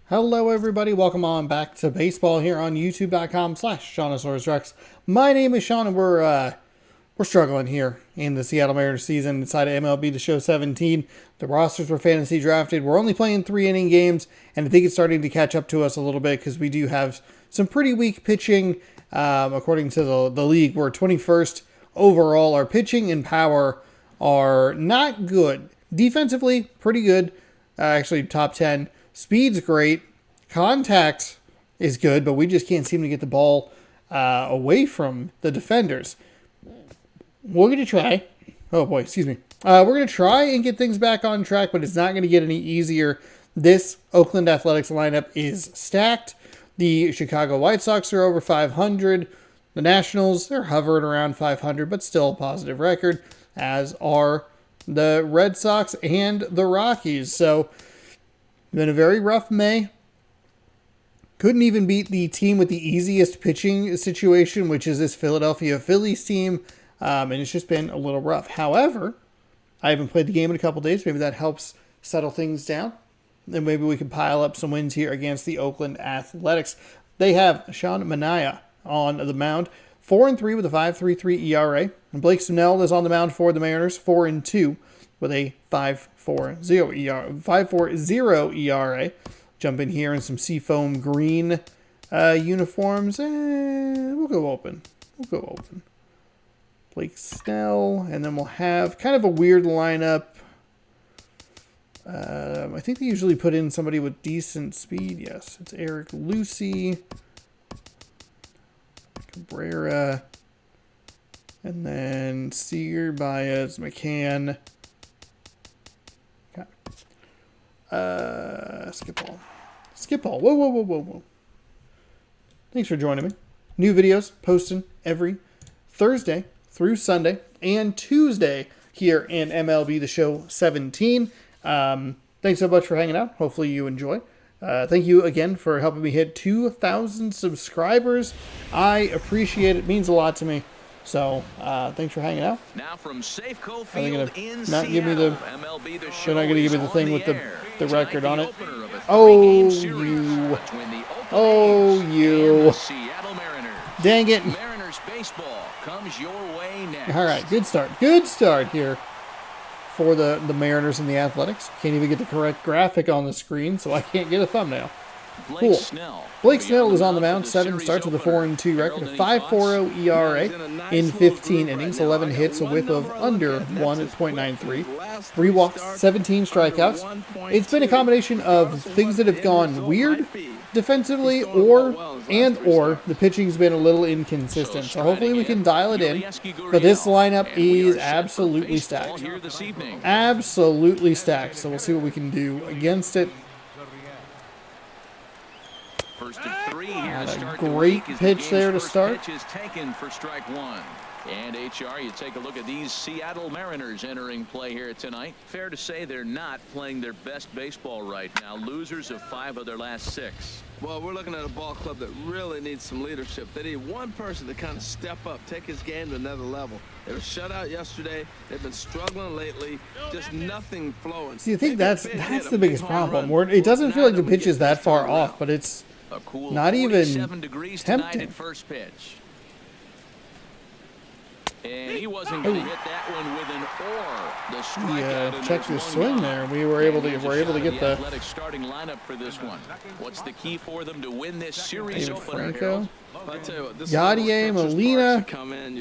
Hello everybody, welcome on back to baseball here on youtube.com/SeanOsaurusRex. My name is Sean and we're struggling here in the Seattle Mariners season inside of MLB The Show 17. The rosters were fantasy drafted. We're only playing 3-inning games, and I think it's starting to catch up to us a little bit because we do have some pretty weak pitching. According to the league, we're 21st overall. Our pitching and power are not good. Defensively, pretty good. Actually, top 10. Speed's great. Contact is good, but we just can't seem to get the ball away from the defenders. We're going to try. Oh, boy, excuse me. We're going to try and get things back on track, but it's not going to get any easier. This Oakland Athletics lineup is stacked. The Chicago White Sox are over 500. The Nationals, they're hovering around 500, but still a positive record, as are the Red Sox and the Rockies. So, been a very rough May. Couldn't even beat the team with the easiest pitching situation, which is this Philadelphia Phillies team. And it's just been a little rough. However, I haven't played the game in a couple days. Maybe that helps settle things down. Then maybe we can pile up some wins here against the Oakland Athletics. They have Sean Manaea on the mound. 4-3 with a 5.33 ERA. And Blake Snell is on the mound for the Mariners. 4-2 with a 5.40 ERA. Jump in here in some seafoam green uniforms. We'll go open. Blake Snell. And then we'll have kind of a weird lineup. I think they usually put in somebody with decent speed. Yes, it's Eric Lucy, Cabrera, and then Seager, Baez, McCann. Skip ball. Whoa. Thanks for joining me. New videos posting every Thursday through Sunday and Tuesday here in MLB The Show 17. Thanks so much for hanging out. Hopefully you enjoy. Thank you again for helping me hit 2,000 subscribers. I appreciate it. It means a lot to me. So, thanks for hanging out. Now from Safeco Field in not Seattle, give me the, MLB The Show they're not going to give me the thing with the record Tonight, on the it. opener of a Oh, three-game series you. between the Oakland Oh, A's and you. the Seattle Mariners. Dang it. Mariners baseball comes your way next. All right, good start. Good start here for the Mariners and the Athletics. Can't even get the correct graphic on the screen, so I can't get a thumbnail. Cool. Blake Snell is on the mound. 7 starts with a 4-2 record, a 5.40 ERA in 15 innings, 11 hits, a whip of under 1 at .93, 3 walks, 17 strikeouts. It's been a combination of things that have gone weird defensively, or the pitching's been a little inconsistent. So hopefully we can dial it in. But this lineup is absolutely stacked. Absolutely stacked. So we'll see what we can do against it. First of 3 here Had to a start great the week pitch there to start. Pitch is taken for strike 1. And HR, you take a look at these Seattle Mariners entering play here tonight. Fair to say they're not playing their best baseball right now. Losers of 5 of their last 6. Well, we're looking at a ball club that really needs some leadership. They need one person to kind of step up, take his game to another level. They were shut out yesterday. They've been struggling lately. Just nothing flowing. See, I think that's the biggest problem. It doesn't feel like the pitch is that far off, but it's A cool not even 47 degrees tonight tempting. at first pitch. And he wasn't going to hit that one with an the strikeout. Check the swing there. We were able to get the Athletic starting lineup for this one. What's the key for them to win this series David opener? Franco, Yadier, Molina,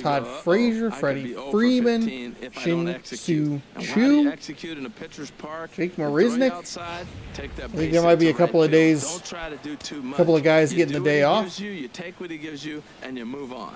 Todd Frazier, Freddie Freeman, Shin-Soo Choo, Jake Marisnick. I think there might be a couple of days, a couple of guys getting the day off. You take what he gives you and you move on.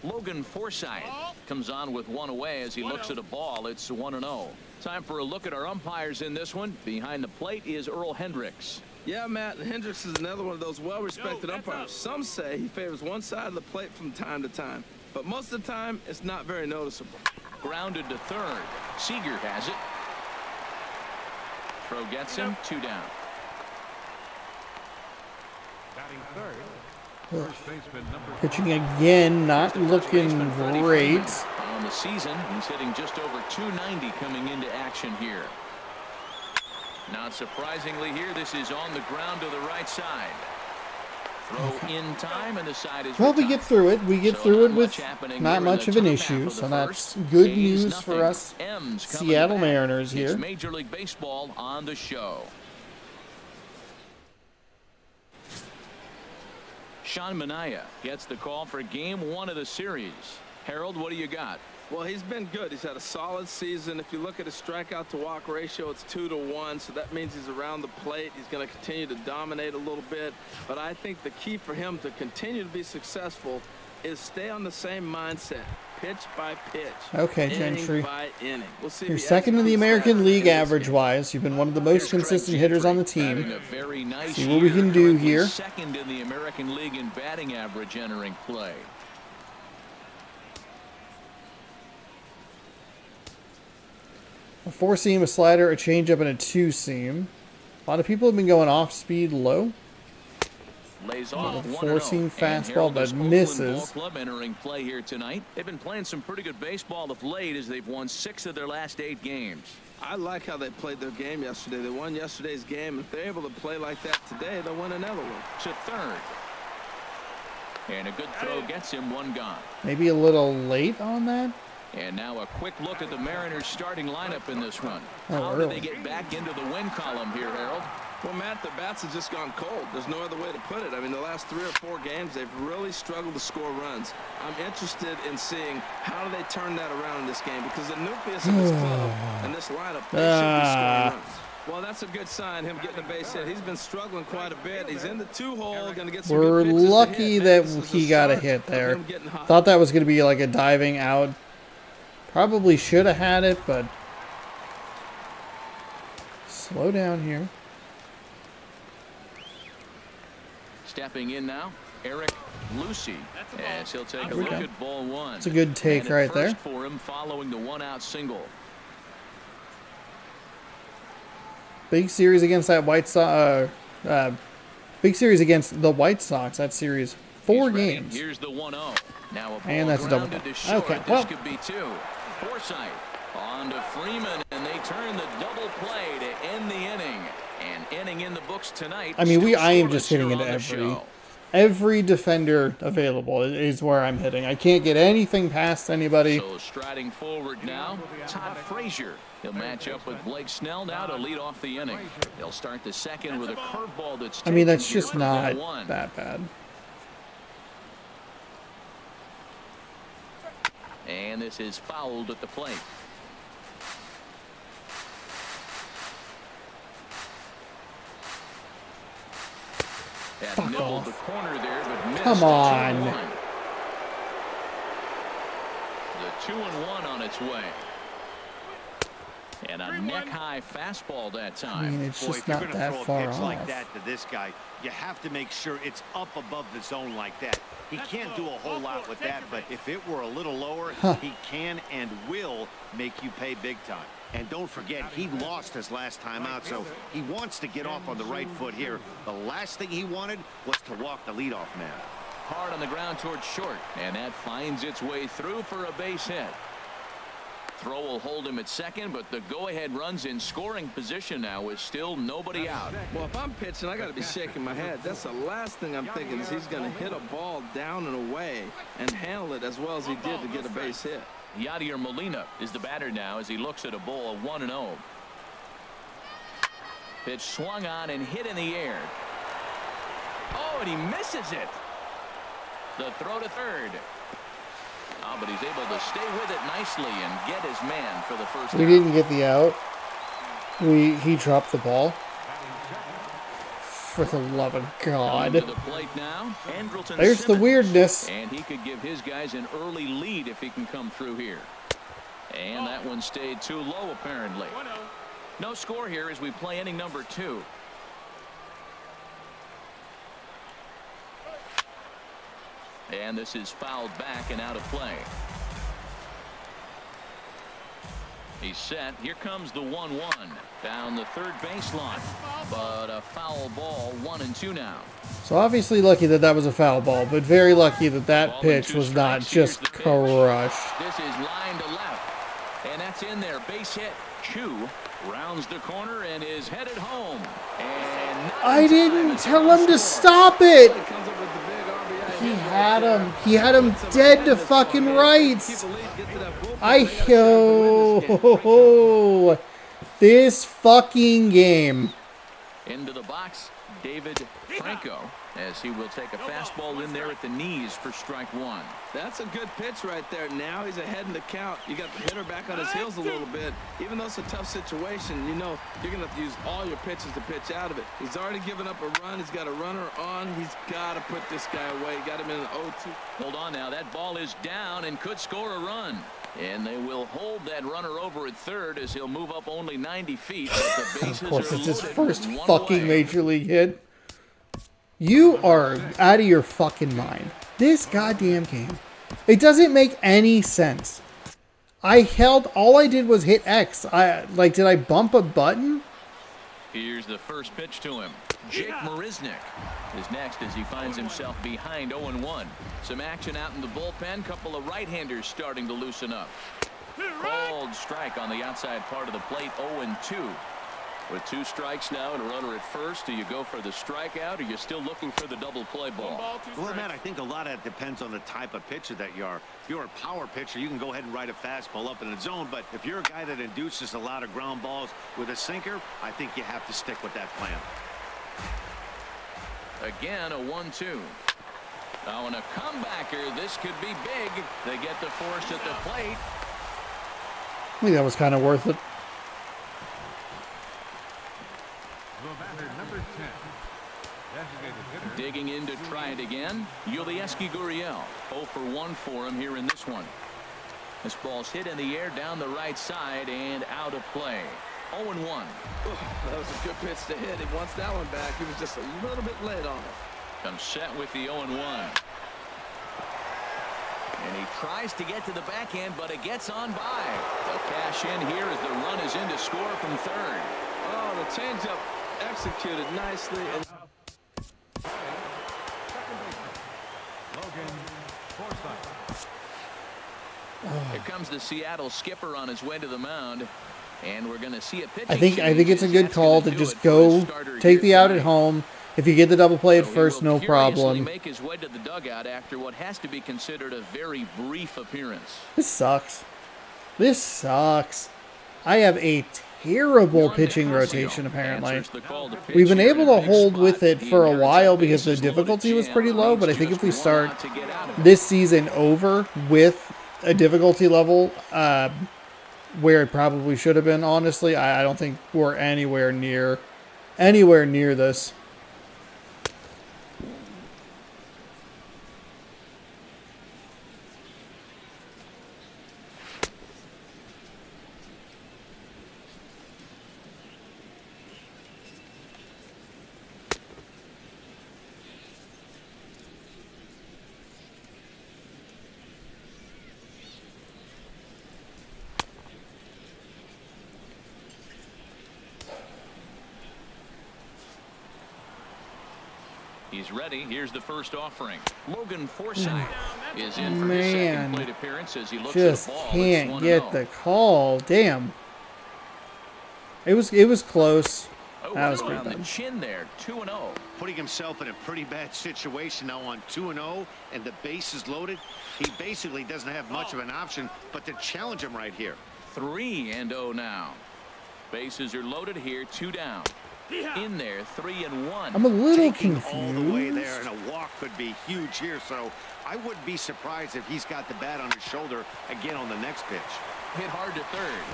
Logan Forsythe comes on with 1 away as he looks at a ball. It's 1-0. Time for a look at our umpires in this one. Behind the plate is Earl Hendricks. Yeah, Matt, Hendricks is another one of those well-respected umpires. Some say he favors one side of the plate from time to time, but most of the time it's not very noticeable. Grounded to third. Seager has it. Throw gets him. 2 down. Batting third. Pitching again, not looking great. On the season, he's hitting just over 290 coming into action here. Not surprisingly here, this is on the ground to the right side. Throw in time, and the side is Well, we retired. get through it. We get So through it not with much happening not here in much the of an top issue, half of so the that's first. good A's news for nothing. us M's coming Seattle back. Mariners It's here. Major League Baseball on the show. Sean Manaea gets the call for game 1 of the series. Harold, what do you got? Well, he's been good. He's had a solid season. If you look at his strikeout to walk ratio, it's 2-to-1, so that means he's around the plate. He's going to continue to dominate a little bit, but I think the key for him to continue to be successful is stay on the same mindset, pitch by pitch, Okay, inning Gentry. by inning. We'll see if You're he second in the executes American that League in this game. average-wise. You've been one of the most consistent hitters on the team. Having a very nice See what we year, can do currently here. Second in the American League in batting average entering play. A 4-seam, a slider, a changeup, and a 2-seam. A lot of people have been going off-speed low. Lays off 4-seam 1-0. fastball, but Oakland misses. Ball Club entering play here tonight. They've been playing some pretty good baseball of late as they've won 6 of their last 8 games. I like how they played their game yesterday. They won yesterday's game. If they're able to play like that today, they'll win another one. To third. And a good throw gets him 1 gone. Maybe a little late on that. And now a quick look at the Mariners starting lineup in this one. Oh, How do early. they get back into the win column here, Harold? Well, Matt, the bats have just gone cold. There's no other way to put it. I mean, the last 3 or 4 games, they've really struggled to score runs. I'm interested in seeing how do they turn that around in this game, because the nucleus of this club and this lineup, they should be scoring runs. Well, that's a good sign, him getting a base hit. He's been struggling quite a bit. He's in the 2-hole, going to get some We're good pitches to lucky hit. that This is he the got a start hit of there. him getting hot. Thought that was going to be like a diving out. Probably should have had it, but slow down here. Stepping in now, Eric Lucy, as he'll take a There we look go. at ball 1. It's a good take And at right there. first for him following the 1-out single. Big series against that White Sox. Big series against the White Sox. That series, 4 He's ready. games. Here's the 1-0. Now a ball And that's a double grounded play. to short. Okay, This well. could be 2. Forsythe on to Freeman, and they turn the double play to end the inning. And inning in the books tonight. I mean, Still I am scoreless just hitting here into on the every show. defender available is where I'm hitting. I can't get anything past anybody. So striding forward now, Todd Frazier. He'll match up with Blake Snell now to lead off the inning. He'll start the second with a curveball that's I mean, that's taken here just for not ball 1. that bad. And this is fouled at the plate. That nibbled the corner there, but missed. Come on. 2-1. The 2-1 on its way. And a neck-high fastball that I time. mean, it's Boy, just if you're not going to that throw a far pitch off. like that to this guy, you have to make sure it's up above the zone like that. He can't do a whole lot with that, but if it were a little lower, he can and will make you pay big time. And don't forget, he lost his last time out, so he wants to get off on the right foot here. The last thing he wanted was to walk the leadoff man. Hard on the ground towards short, and that finds its way through for a base hit. Throw will hold him at second, but the go-ahead runs in scoring position now with still nobody out. Well, if I'm pitching, I got to be shaking my head. That's the last thing I'm thinking is he's going to hit a ball down and away and handle it as well as he did to get a base hit. Yadier Molina is the batter now as he looks at a ball 1-0. Pitch swung on and hit in the air. Oh, and he misses it. The throw to third. Oh, but he's able to stay with it nicely and get his man for the first We out. didn't get the out. He dropped the ball. For the love of Coming to God. the plate now, Andrelton There's the Simmons. weirdness. And he could give his guys an early lead if he can come through here. And that one stayed too low, apparently. No score here as we play inning number 2. And this is fouled back and out of play. He's set. Here comes the 1-1 down the third baseline, but a foul ball. 1-2 now. So obviously lucky that that was a foul ball, but very lucky that that Ball and pitch 2 was not strikes. Here's just the pitch. crushed. This is line to left, and that's in there. Base hit. Chu Rounds the corner and is headed home. And I didn't tell him to stop it. He had him. He had him dead to fucking rights. This fucking game. Into the box, David Franco, as he will take a fastball in there at the knees for strike one. That's a good pitch right there. Now he's ahead in the count. You got the hitter back on his heels a little bit. Even though it's a tough situation, you know you're going to have to use all your pitches to pitch out of it. He's already given up a run. He's got a runner on. He's got to put this guy away. Got him in an 0-2. Hold on now. That ball is down and could score a run. And they will hold that runner over at third as he'll move up only 90 feet. But the bases Of course, are it's his loaded first with one fucking away. major league hit. You are out of your fucking mind. This goddamn game. It doesn't make any sense. All I did was hit X. Did I bump a button? Here's the first pitch to him. Jake Marisnick is next as he finds himself behind 0-1. Some action out in the bullpen. Couple of right-handers starting to loosen up. Called strike on the outside part of the plate. 0-2. With 2 strikes now and a runner at first, do you go for the strikeout or are you still looking for the double play ball? Well, Matt, I think a lot of that depends on the type of pitcher that you are. If you're a power pitcher, you can go ahead and ride a fastball up in the zone. But if you're a guy that induces a lot of ground balls with a sinker, I think you have to stick with that plan. Again, a 1-2. Now, in a comebacker, this could be big. They get the force at the plate. I think that was kind of worth it. Number 10. Designated hitter. Digging in to try it again. Yulieski Gurriel. 0 for 1 for him here in this one. This ball's hit in the air down the right side and out of play. 0-1. That was a good pitch to hit. He wants that one back. He was just a little bit late on it. Comes set with the 0-1. And he tries to get to the backhand, but it gets on by. They'll cash in here as the run is in to score from third. Oh, the changeup executed nicely. And Logan Forsythe. Here comes the Seattle skipper on his way to the mound. And we're going to see a pitch. I think it's a good call to just go take the out at home. If you get the double play at first, no problem. Make his way to the dugout after what has to be considered a very brief appearance. This sucks. This sucks. I have a terrible pitching rotation, apparently. We've been able to hold with it for a while because the difficulty was pretty low, but I think if we start this season over with a difficulty level where it probably should have been, honestly, I don't think we're anywhere near this. He's ready. Here's the first offering. Logan Forsythe is in for his second plate appearance as he looks just at the ball. can't get the call. Damn. It was close. That was pretty on the bad. chin there. 2-0. Putting himself in a pretty bad situation now on 2-0 and the bases loaded. He basically doesn't have much of an option but to challenge him right here. 3-0 now. Bases are loaded here. 2 down. In there, 3-1. I'm a little Taking all the way confused. there, and a walk could be huge here, so I wouldn't be surprised if he's got the bat on his shoulder again on the next pitch. Hit hard to third.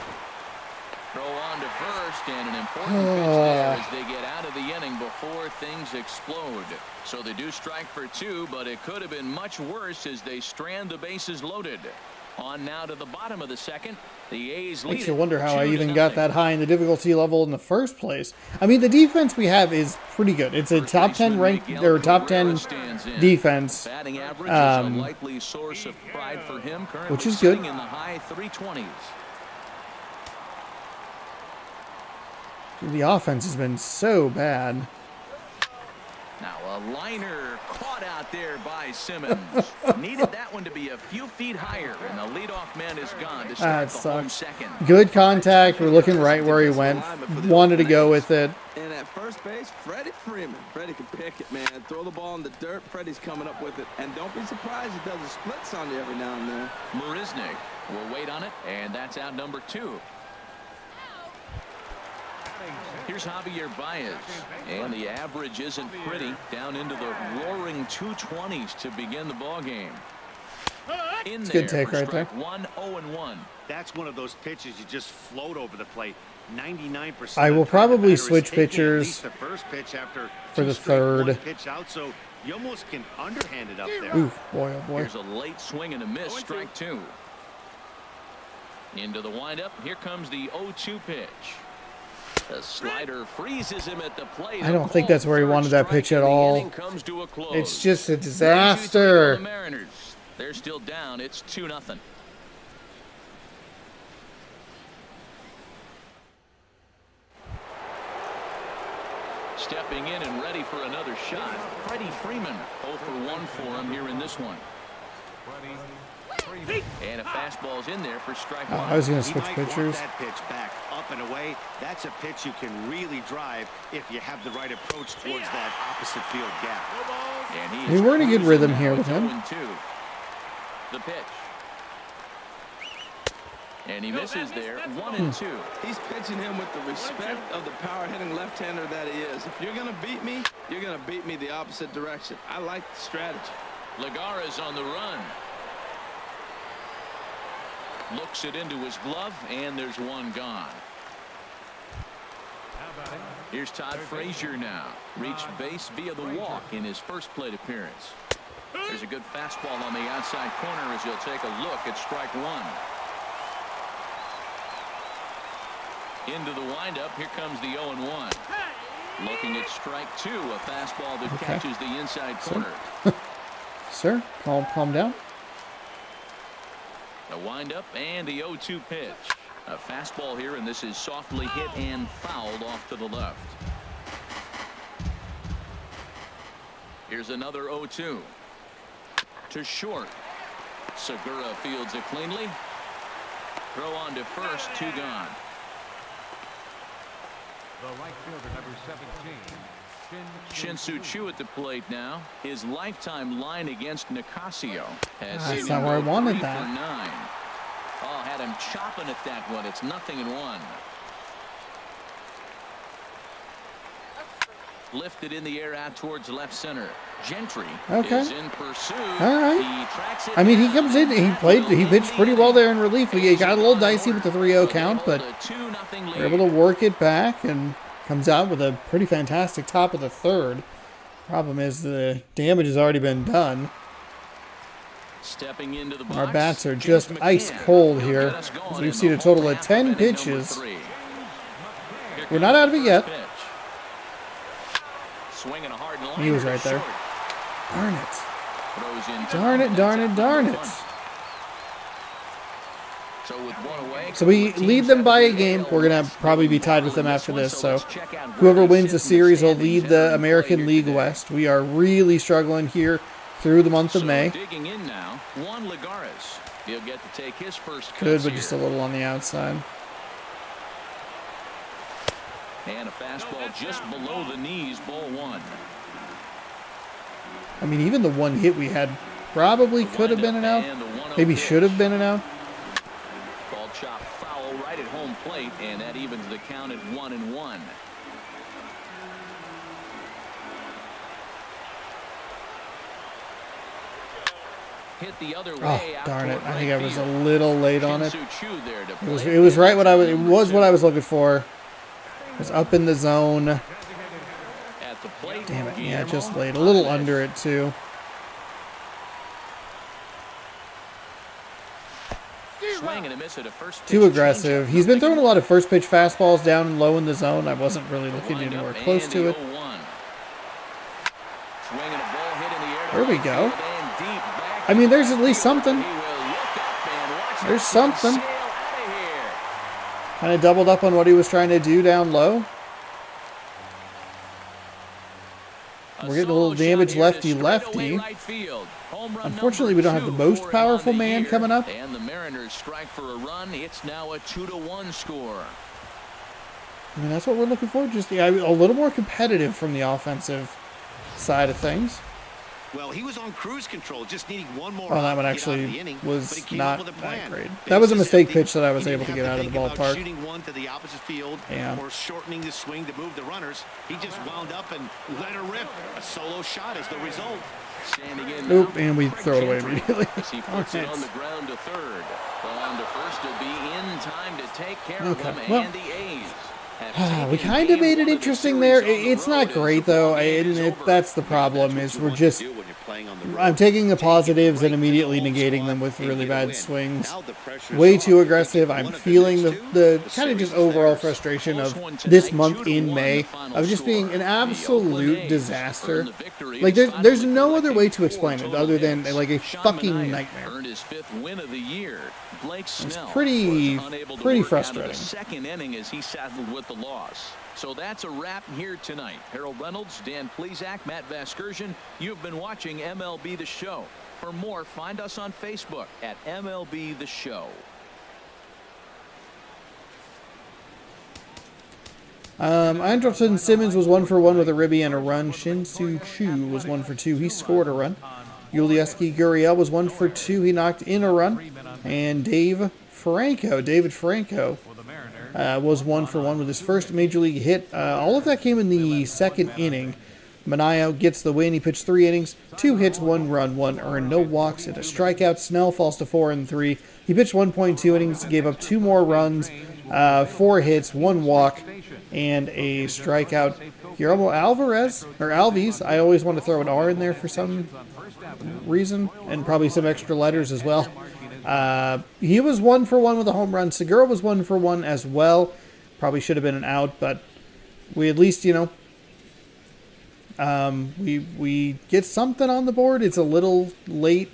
Throw on to first, and an important pitch there as they get out of the inning before things explode. So they do strike for 2, but it could have been much worse as they strand the bases loaded. On now to the bottom of the second. The A's lead. Makes you wonder how I 2-0. even got that high in the difficulty level in the first place. I mean, the defense we have is pretty good. It's a top 10 ranked or top 10 defense, Batting average is a likely source of pride for him. Currently which is good. sitting in the high 320s. The offense has been so bad. Now a liner caught out there by Simmons. Needed that one to be a few feet higher, and the leadoff man is gone to start That the home sucks. second. Good contact. We're looking right where he went. Wanted to go with it. And at first base, Freddie Freeman. Freddie can pick it, man. Throw the ball in the dirt. Freddie's coming up with it. And don't be surprised he does the splits on you every now and then. Marisnik will wait on it, and that's out number 2. Here's Javier Baez, and the average isn't pretty, down into the roaring 220s to begin the ball game. In there Good take for right there. strike 1, 0-1. That's one of those pitches you just float over the plate. 99%. I will of the time, the probably batter is switch taking at pitchers least the first pitch after for two the straight third. one pitch out, so you almost can underhand it up there. Ooh, boy, oh boy. Here's a late swing and a miss, strike 2. Into the windup. Here comes the 0-2 pitch. The slider freezes him at the plate. I don't think that's where he wanted that pitch at all. Comes to a close. It's just a 3-2 disaster. the Mariners. They're still down. It's 2-0. Stepping in and ready for another shot. Freddie Freeman 0 for 1 for him here in this one. And a fastball's in there for strike 1. I was going to He switch might want pitchers. that pitch back up and away. That's a pitch you can really drive if you have the right approach towards that opposite field gap. And We were in a good rhythm here with him. 0-2. The pitch. And he misses there. 1-2. He's pitching him with the respect of the power-hitting left-hander that he is. If you're going to beat me, you're going to beat me the opposite direction. I like the strategy. Lagara's on the run. Looks it into his glove, and there's one gone. Here's Todd Frazier now. Reached base via the walk in his first plate appearance. There's a good fastball on the outside corner as he'll take a look at strike 1. Into the windup. Here comes the 0-1. Looking at strike 2, a fastball that catches the inside corner. Sir, calm down. A windup and the 0-2 pitch. A fastball here, and this is softly hit and fouled off to the left. Here's another 0-2. To short. Segura fields it cleanly. Throw on to first, 2 gone. The right fielder, number 17. Shin-Soo Choo at the plate now. His lifetime line against Nicasio has That's seen not him where I go wanted 3 that. for 9. Oh, had him chopping at that one. It's 0-1. Lifted in the air out towards left center. Gentry is in pursuit. All right. He tracks it I mean, he down. comes in. He pitched pretty well there in relief. He got a little dicey with the 3-0 count, but they're able to work it back and comes out with a pretty fantastic top of the third. Problem is the damage has already been done. Stepping into the box, Our bats are James just McCann. ice cold He'll here. get us going As in we've the seen a home total of half 10 inning, number pitches. 3. Here We're not out of it comes yet. the first pitch. Swinging a hard line. He was right there. Short. Darn it. Throws in Darn it, darn it, darn it. So with one away, So we lead them by a game. We're going to probably be tied with them after this. So whoever wins the series will lead the American League West. We are really struggling here through the month of May. Digging in now, Juan Lagares. He'll get to take his first Good, cuts but just a here. little on the outside. And a fastball just below the knees, ball 1. I mean, even the one hit we had probably could have been an out. Maybe should have been an out. Ball chopped foul right at home plate, and that evens the count at 1-1. Hit the other way. Oh, out darn it. toward I think right I was a field. little late on it. Shin-Soo Choo there to It play. was right what I was, it was what I was looking for. It was up in the zone. At the plate, Damn it. Yeah, Guillermo just late. A little under it, too. Swing and a miss at a first Too pitch aggressive. changeup. He's been throwing a lot of first pitch fastballs down low in the zone. I wasn't really looking Wind anywhere up close and to the it. 0-1. Swing and a ball hit in the air to There we right go. field and deep back I mean, there's at least something. He will look up and watch There's it something. sail out of here. Kind of doubled up on what he was trying to do down low. We're getting a little damage lefty-lefty. Unfortunately, we don't have the most powerful man coming up. And the Mariners strike for a run. It's now a 2-1 score. I mean, that's what we're looking for. Just a little more competitive from the offensive side of things. Well, he was on cruise control, just needing one more. Well, that one actually was not that great. That was a mistake pitch that I was able to get out of the ballpark. Shooting one to the opposite field or shortening the swing to move the runners. He just wound up and let her rip. A solo shot is the result. Oop, and we throw it away immediately. He puts it on the ground to third. On to first to be in time to take care of him, and the A's. We kind of made it interesting there. It's not great, though. That's the problem, is we're just... I'm taking the positives and immediately negating them with really bad swings. Way too aggressive. I'm feeling the kind of just overall frustration of this month in May of just being an absolute disaster. Like, there's no other way to explain it other than, like, a fucking nightmare. It's pretty frustrating. Second inning as he saddled with the loss. So that's a wrap here tonight. Harold Reynolds, Dan Plesac, Matt Vasgersian. You've been watching MLB The Show. For more, find us on Facebook at MLB The Show. Andrelton Simmons was 1 for 1 with a ribby and a run. Shin-Soo Choo was 1 for 2. He scored a run. Yulieski Gurriel was 1 for 2. He knocked in a run. And David Franco was 1 for 1 with his first major league hit. All of that came in the second inning. Manayo gets the win. He pitched 3 innings, 2 hits, 1 run, 1 earned, no walks, and a strikeout. Snell falls to 4-3. He pitched 1.2 innings, gave up 2 more runs, 4 hits, 1 walk, and a strikeout. Guillermo Alvarez, or Alves, I always want to throw an R in there for some reason, and probably some extra letters as well. He was 1 for 1 with a home run. Segura was 1 for 1 as well. Probably should have been an out, but we at least, we get something on the board. It's a little late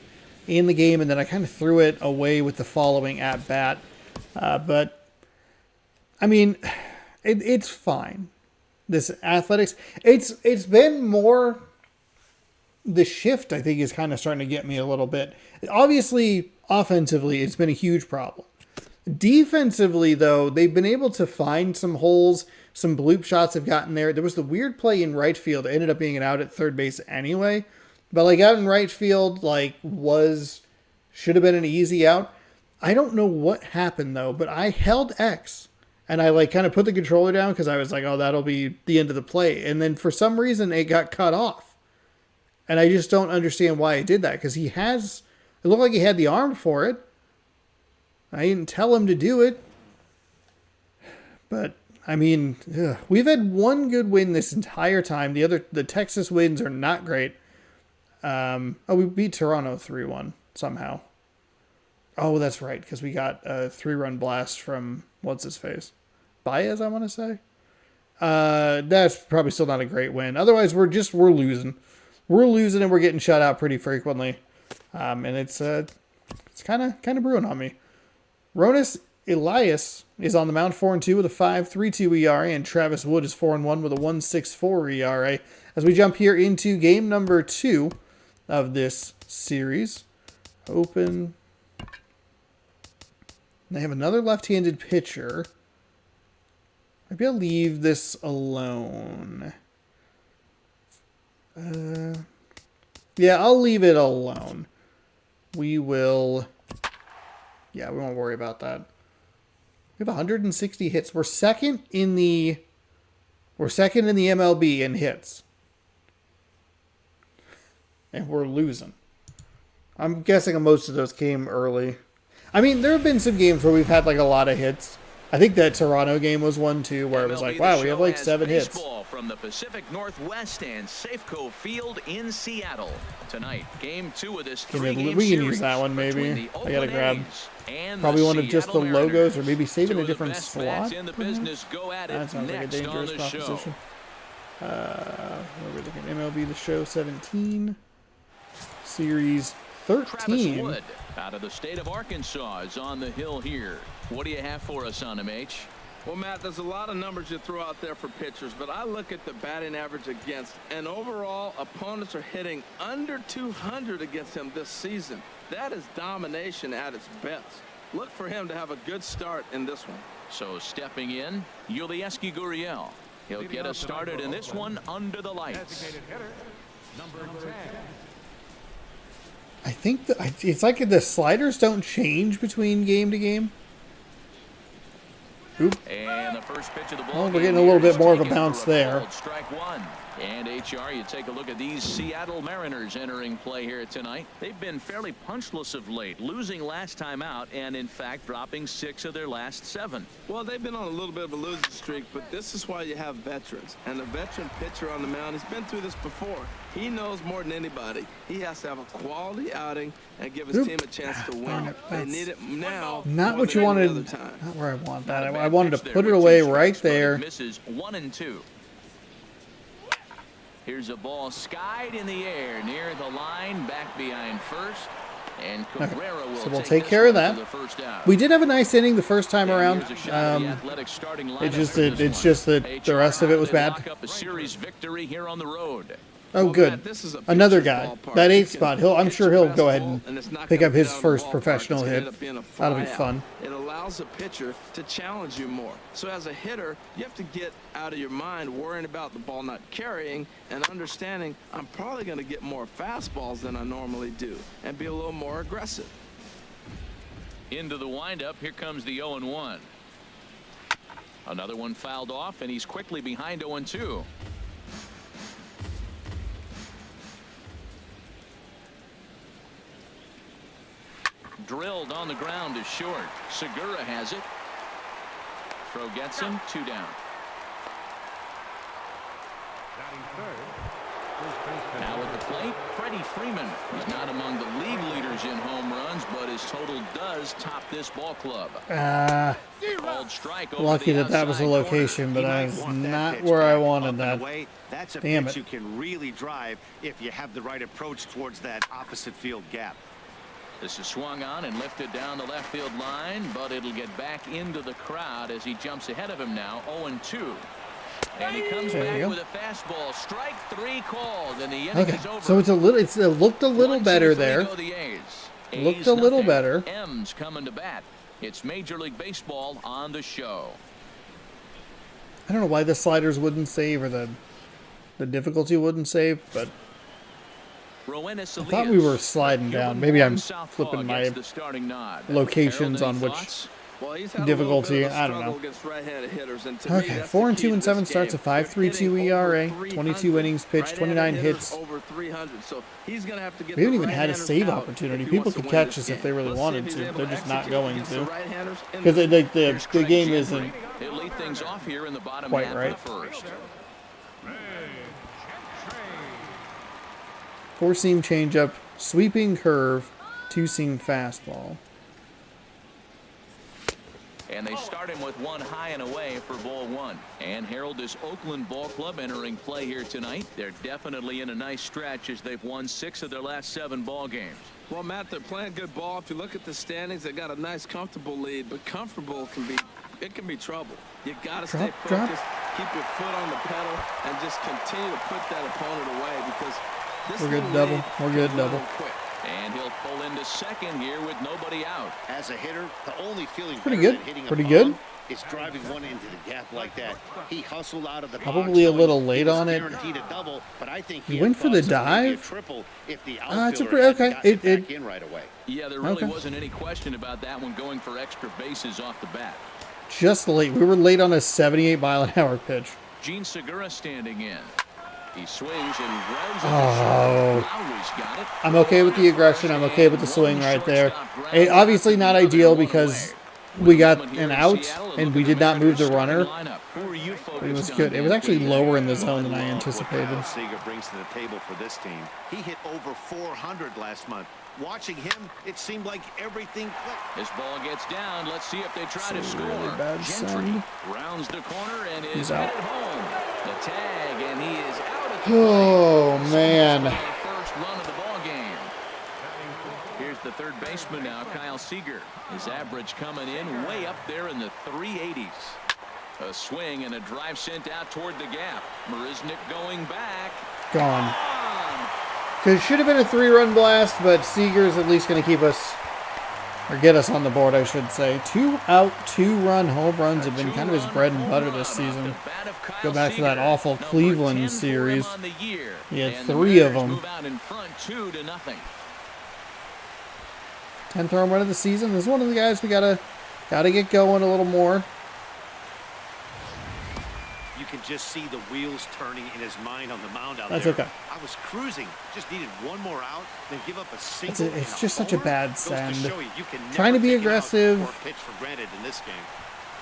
in the game, and then I kind of threw it away with the following at bat. But I mean, it's fine. This Athletics, it's been more. The shift, I think, is kind of starting to get me a little bit. Obviously, offensively, it's been a huge problem. Defensively, though, they've been able to find some holes. Some bloop shots have gotten there. There was the weird play in right field. It ended up being an out at third base anyway. But, like, out in right field, like, should have been an easy out. I don't know what happened, though, but I held X. And I, like, kind of put the controller down because I was like, oh, that'll be the end of the play. And then for some reason, it got cut off. And I just don't understand why he did that, because it looked like he had the arm for it. I didn't tell him to do it. But, I mean, we've had one good win this entire time. The Texas wins are not great. We beat Toronto 3-1 somehow. Oh, that's right, because we got a 3-run blast from, what's-his-face? Baez, I want to say? That's probably still not a great win. Otherwise, we're losing. We're losing and we're getting shut out pretty frequently. And it's kind of brewing on me. Ronis Elias is on the mound 4-2 with a 5.32 ERA, and Travis Wood is 4-1 with a 1.64 ERA. As we jump here into game number 2 of this series. Open. They have another left-handed pitcher. Maybe I'll leave this alone. Yeah, I'll leave it alone. We won't worry about that. We have 160 hits. We're second in the MLB in hits. And we're losing. I'm guessing most of those came early. I mean, there have been some games where we've had like a lot of hits. I think that Toronto game was one too, where it was like, wow, we have like 7 hits. From the Pacific Northwest and Safeco Field in Seattle tonight. Game 2 of this 3-game we can use that one maybe. I gotta grab probably one of just the logos, or maybe save in a different slot. That sounds like a dangerous proposition. What are we looking at? MLB The Show 17, Series 13. Out of the state of Arkansas is on the hill here. What do you have for us on him, H? Well, Matt, there's a lot of numbers you throw out there for pitchers, but I look at the batting average against, and overall, opponents are hitting under 200 against him this season. That is domination at its best. Look for him to have a good start in this one. So stepping in, Yulieski Gurriel. He'll get us started in this one under the lights. Designated hitter, number 10. I think it's like the sliders don't change between game to game. Oop. And the first pitch of the ball. Well, we're getting a little bit more of a bounce there. Strike one. And HR, you take a look at these Seattle Mariners entering play here tonight. They've been fairly punchless of late, losing last time out and in fact dropping 6 of their last 7. Well, they've been on a little bit of a losing streak, but this is why you have veterans. And the veteran pitcher on the mound, he's been through this before. He knows more than anybody. He has to have a quality outing and give his team a chance to win. They need it now. Not what you wanted. Not where I want that. I wanted to put it away right there. Misses 1 and 2. Here's a ball skied in the air near the line, back behind first. And Cabrera will so we'll take care of that. We did have a nice inning the first time around. It's just that the rest of it was bad. A series victory here on the road. Oh, good. Another guy. That 8th spot. I'm sure he'll go ahead and pick up his first professional hit. That'll be fun. It allows a pitcher to challenge you more. So as a hitter, you have to get out of your mind worrying about the ball not carrying and understanding I'm probably going to get more fastballs than I normally do and be a little more aggressive. Into the windup. Here comes the 0-1. Another one fouled off, and he's quickly behind 0-2. Drilled on the ground is short. Segura has it. Throw gets him. 2 down. Now at the plate, Freddie Freeman. He's not among the league leaders in home runs, but his total does top this ball club. Called strike over lucky the that was the location, but I was not where I wanted that. That's a Damn pitch it. you can really drive if you have the right approach towards that opposite field gap. This is swung on and lifted down the left field line, but it'll get back into the crowd as he jumps ahead of him now. 0-2. And he comes back with a fastball. Strike 3 called, and the inning is over. So it looked a little better there. Looked a little better. M's coming to bat. It's Major League Baseball on the show. I don't know why the sliders wouldn't save or the difficulty wouldn't save, but I thought we were sliding down. Maybe I'm flipping my locations on which difficulty. I don't know. Okay, 4-2 and 7 starts, a 5.32 ERA, 22 innings pitched, 29 hits. We haven't even had a save opportunity. People could catch us if they really wanted to. They're just not going to, because the game isn't quite right. Four-seam changeup, sweeping curve, two-seam fastball. And they start him with one high and away for ball 1. And Harold, this Oakland ball club entering play here tonight. They're definitely in a nice stretch as they've won 6 of their last 7 ball games. Well, Matt, they're playing good ball. If you look at the standings, they got a nice, comfortable lead, but comfortable can be trouble. You got to stay focused, keep your foot on the pedal, and just continue to put that opponent away because this we're good double. We're good double. And he'll pull into second here with nobody out. As a hitter, the only feeling pretty good. Pretty good. Is driving one into the gap like that. He hustled out of the probably box, a little late on it. Guaranteed a double, but I think he went for the dive. Triple if the it's okay. It in right away. Yeah, there really wasn't any question about that one going for extra bases off the bat. Just late. We were late on a 78-mile-an-hour pitch. Gene Segura standing in. He swings and runs. I'm okay with the aggression. I'm okay with the swing right there. Obviously not ideal because we got an out and we did not move the runner. But it was good. It was actually lower in the zone than I anticipated. Seager brings to the table for this team. He hit over 400 last month. Watching him, it seemed like everything clicked. This ball gets down. Let's see if they try to score. Really bad Gentry rounds the corner and is out. headed home. The tag, and he is out of the Oh, man. First run of the ball game. Here's the third baseman now, Kyle Seager. His average coming in way up there in the 380s. A swing and a drive sent out toward the gap. Marisnick going back. Gone. Because it should have been a 3-run blast, but Seager's at least going to keep us, or get us on the board, I should say. 2-out, 2-run home runs have been kind of his bread and butter this season. Go back to that awful Cleveland series. He had 3 of them. 10th home run of the season. This is one of the guys we gotta get going a little more. You can just see the wheels turning in his mind on the mound out That's there. okay. I was cruising, just needed one more out, then give up a single. It's just such a bad Goes to send. show you can Trying to never be take an out aggressive. or pitch for granted in this game.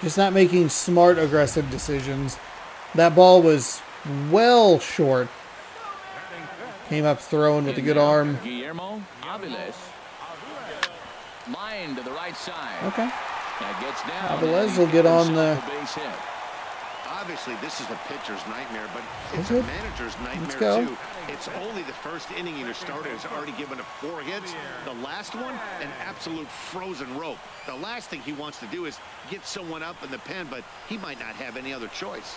Just not making smart, aggressive decisions. That ball was well short. Came up throwing with a good arm. Guillermo Aviles. Line to the right side. Okay. That gets down. Aviles will get on the... Base hit. Obviously, this is a pitcher's nightmare, but it's Okay. a manager's nightmare go. too. It's only the first inning your starter has already given up 4 hits. The last one, an absolute frozen rope. The last thing he wants to do is get someone up in the pen, but he might not have any other choice.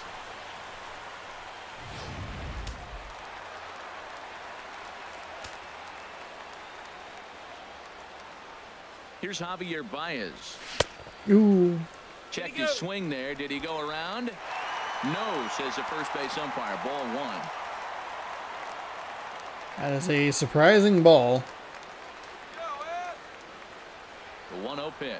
Here's Javier Baez. Ooh. Checked his swing there. Did he go around? No, says the first base umpire. Ball 1. That is a surprising ball. The 1-0 pitch.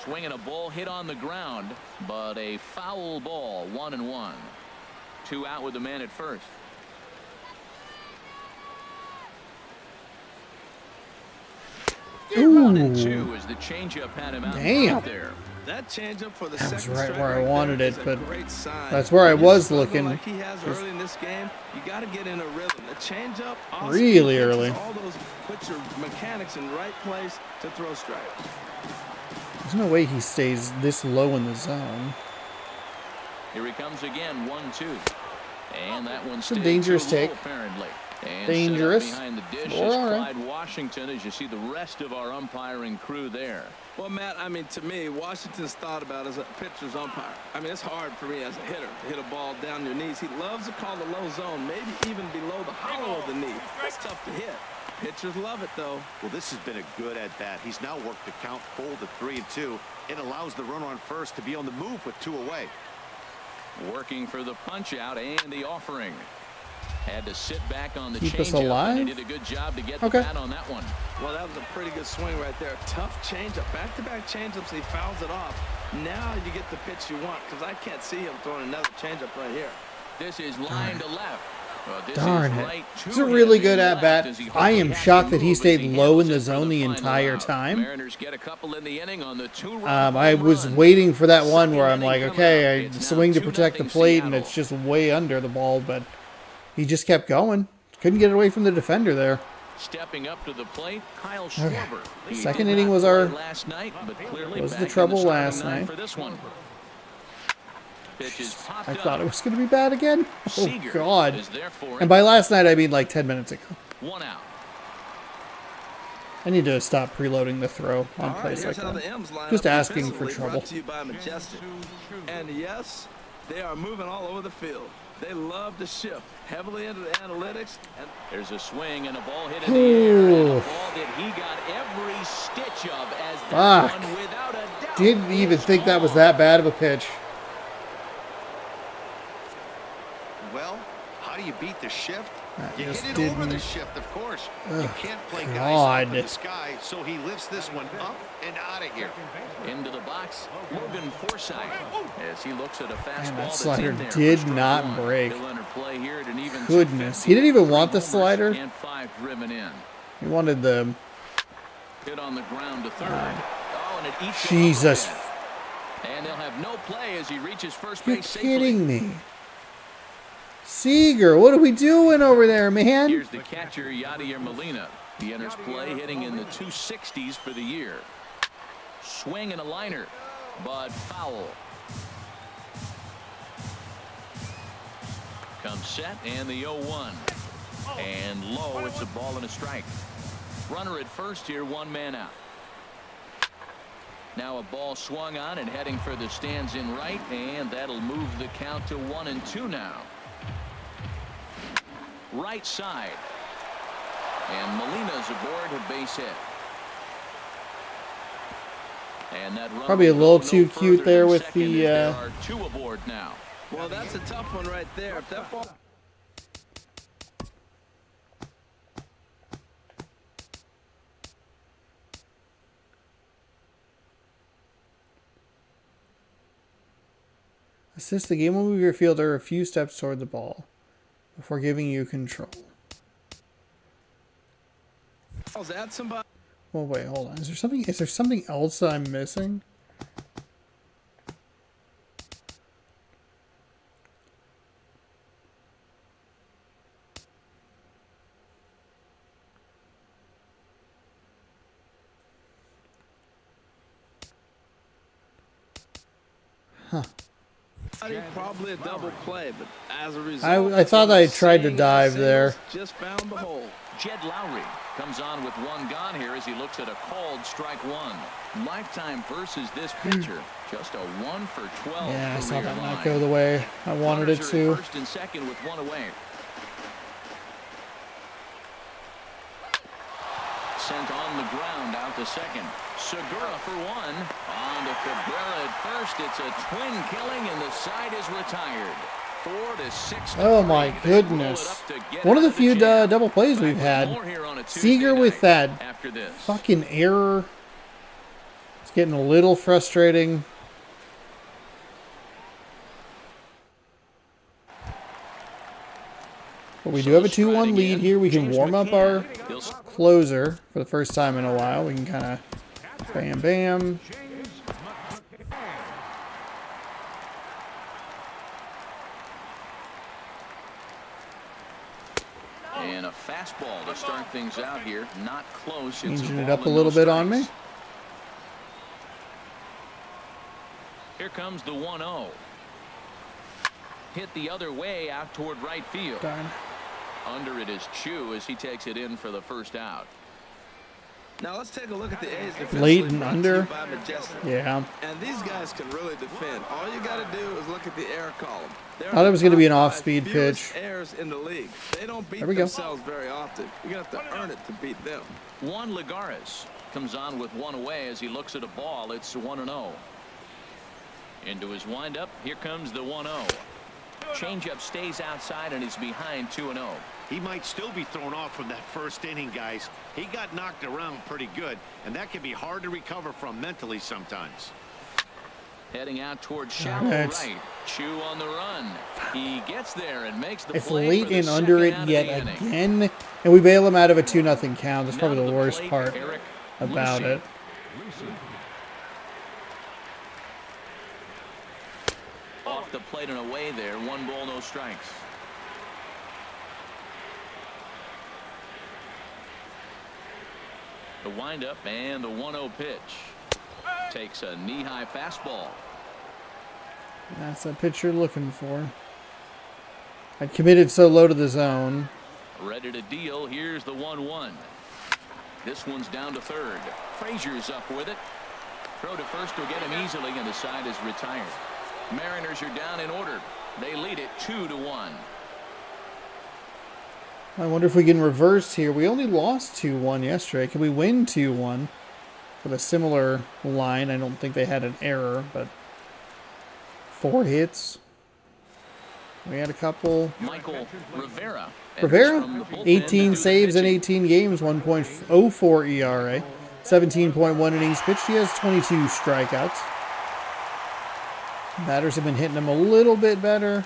Swinging a ball hit on the ground, but a foul ball. 1-1. 2 out with the man at first. Ooh. 1-2 as the changeup had him out Damn. right there. That changeup for the That was second right strike where I there wanted is it, a but great sign. that's where I When you was struggle looking. like he has early in this game, you got to get in a rhythm. The changeup, Really early. all those put your mechanics in the right place to throw strikes. There's no way he stays this low in the zone. Here he comes again. 1-2, and that one's a dangerous take. apparently. And Dangerous. set up behind the dish All is right. Clyde Washington, as you see the rest of our umpiring crew there. Well, Matt, I mean, to me, Washington's thought about as a pitcher's umpire. I mean, it's hard for me as a hitter to hit a ball down your knees. He loves to call the low zone, maybe even below the hollow of the knee. That's tough to hit. Pitchers love it, though. Well, this has been a good at-bat. He's now worked the count full to 3-2. It allows the runner on first to be on the move with 2 away. Working for the punch out and the offering. Had to sit back on the Keep us changeup, alive? and he did a good job to get Okay. the bat on that one. Well, that was a pretty good swing right there. Tough changeup. Back-to-back changeups, he fouls it off. Now you get the pitch you want, because I can't see him throwing another changeup right here. This is line to left. This Darn is it. right to It's a really him good in at-bat. left as he I am hopefully shocked has that to he move stayed as he low in handles the it for zone the final entire out. time. Mariners get a couple in the inning on the 2-run I home was run. waiting for that one Second where I'm inning like, coming okay, up. I It's swing now to protect the 2-0 plate, and Seattle. it's just way under the ball, but he just kept going. Couldn't get it away from the defender there. Stepping up to the plate, Kyle Schwarber. He Second did inning not was play our- last night, but clearly was the back in trouble starting last nine night. for this one. Pitch is popped I up. thought it was going to be bad again. Oh, Seager God. is there for And it. by last night, I mean like 10 minutes ago. 1 out. I need to stop preloading the throw on All right, plays like here's how that. the M's line Just up asking for defensively, trouble. Brought to you by Majestic. And yes, they are moving all over the field. They love to shift heavily into the analytics. And There's a swing and a ball hit in the air. And a Ooh. ball that he got every stitch of as Fuck. that one without a doubt. Didn't even is think that was gone. that bad of a pitch. Well, how do you beat the shift? That You just hit it over the didn't- shift, of course. Ugh, You can't play guys God. up in the sky, so he lifts this one up and out of here. Into the box, Logan Forsythe, as he looks at a fastball that that's slider in there for did strike not one. break. He'll enter play here at an even Goodness. 250. He didn't even want the 3 homers slider. And 5 driven in. He wanted the... Hit on the ground to third. Oh, and it eats him up Jesus. again. And they'll have no play as he reaches first You're base safely. kidding me. Seager, what are we doing over there, man? Here's the catcher, Yadier Molina. He enters play hitting in the 260s for the year. Swing and a liner, but foul. Comes set and the 0-1. And low, it's a ball and a strike. Runner at first here, 1 man out. Now a ball swung on and heading for the stands in right, and that'll move the count to 1-2 now. Right side. And Molina's aboard a base hit. And that run Probably a little too cute there with the there are 2 aboard now. Well, that's a tough one right there. If that ball assist the game will move your fielder a few steps toward the ball before giving you control. balls at somebody. Well, wait, hold on. Is there something else that I'm missing? Probably a double play, but as a result, I thought I tried to dive there. Just found the hole. Jed Lowry comes on with 1 gone here as he looks at a called strike 1. Lifetime versus this pitcher. Just a 1 for 12. Yeah, I saw career that line. not go the way I wanted it Runners are to. at first and second with 1 away. Sent on the ground out to second. Segura for 1. On to Cabrera at first. It's a twin killing and the side is retired. 4-6. Oh my goodness. One of the few double plays we've had. Seager with that fucking error. It's getting a little frustrating. But we do have a 2-1 lead here. We can warm up our closer for the first time in a while. We can kind of bam, bam. And a fastball to start things out here. Not close. Changing it up a little bit on me. Here comes the 1-0. Hit the other way out toward right field. Darn. Under it is Chu as he takes it in for the first out. Now let's take a look at the A's defense. Late and under. Yeah. And these guys can really defend. All you got to do is look at the error column. I thought it was going to be an off-speed pitch. Errors in the league. They don't beat There we go. themselves very often. You're going to have to earn it to beat them. Juan Lagares comes on with 1 away as he looks at a ball. It's 1-0. Into his windup. Here comes the 1-0. Changeup stays outside and he's behind 2-0. He might still be thrown off from that first inning, guys. He got knocked around pretty good, and that can be hard to recover from mentally sometimes. Heading out towards shallow right. Chu on the run. He gets there and makes the It's play late for the and under second it out of the yet inning. again, and we bail him out of a 2-0 count. That's probably Now to the worst plate, part Eric about Lucy. it. Off the plate and away there. 1 ball, no strikes. The windup and the 1-0 pitch. Takes a knee-high fastball. That's the pitch you're looking for. I committed so low to the zone. Ready to deal. Here's the 1-1. This one's down to third. Frazier's up with it. Throw to first will get him easily, and the side is retired. Mariners are down in order. They lead it 2-1. I wonder if we can reverse here. We only lost 2-1 yesterday. Can we win 2-1 with a similar line? I don't think they had an error, but 4 hits. We had a couple. Michael Rivera. Rivera, 18 saves in 18 games, 1.04 ERA, 17.1 innings pitched. He has 22 strikeouts. Batters have been hitting him a little bit better.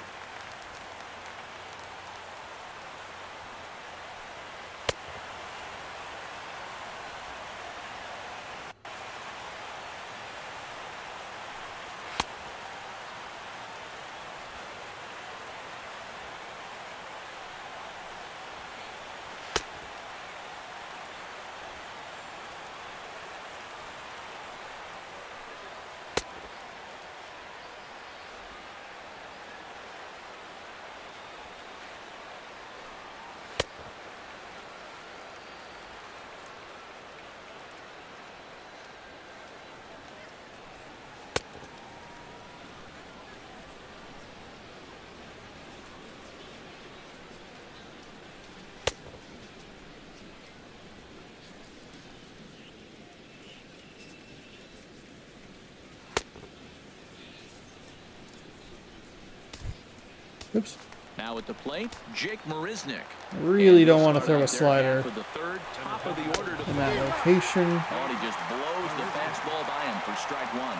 Oops. Now at the plate, Jake Marisnick. Really don't want to throw a slider For the third, top of the order to in that third. location. Oh, and he just blows the fastball by him for strike one.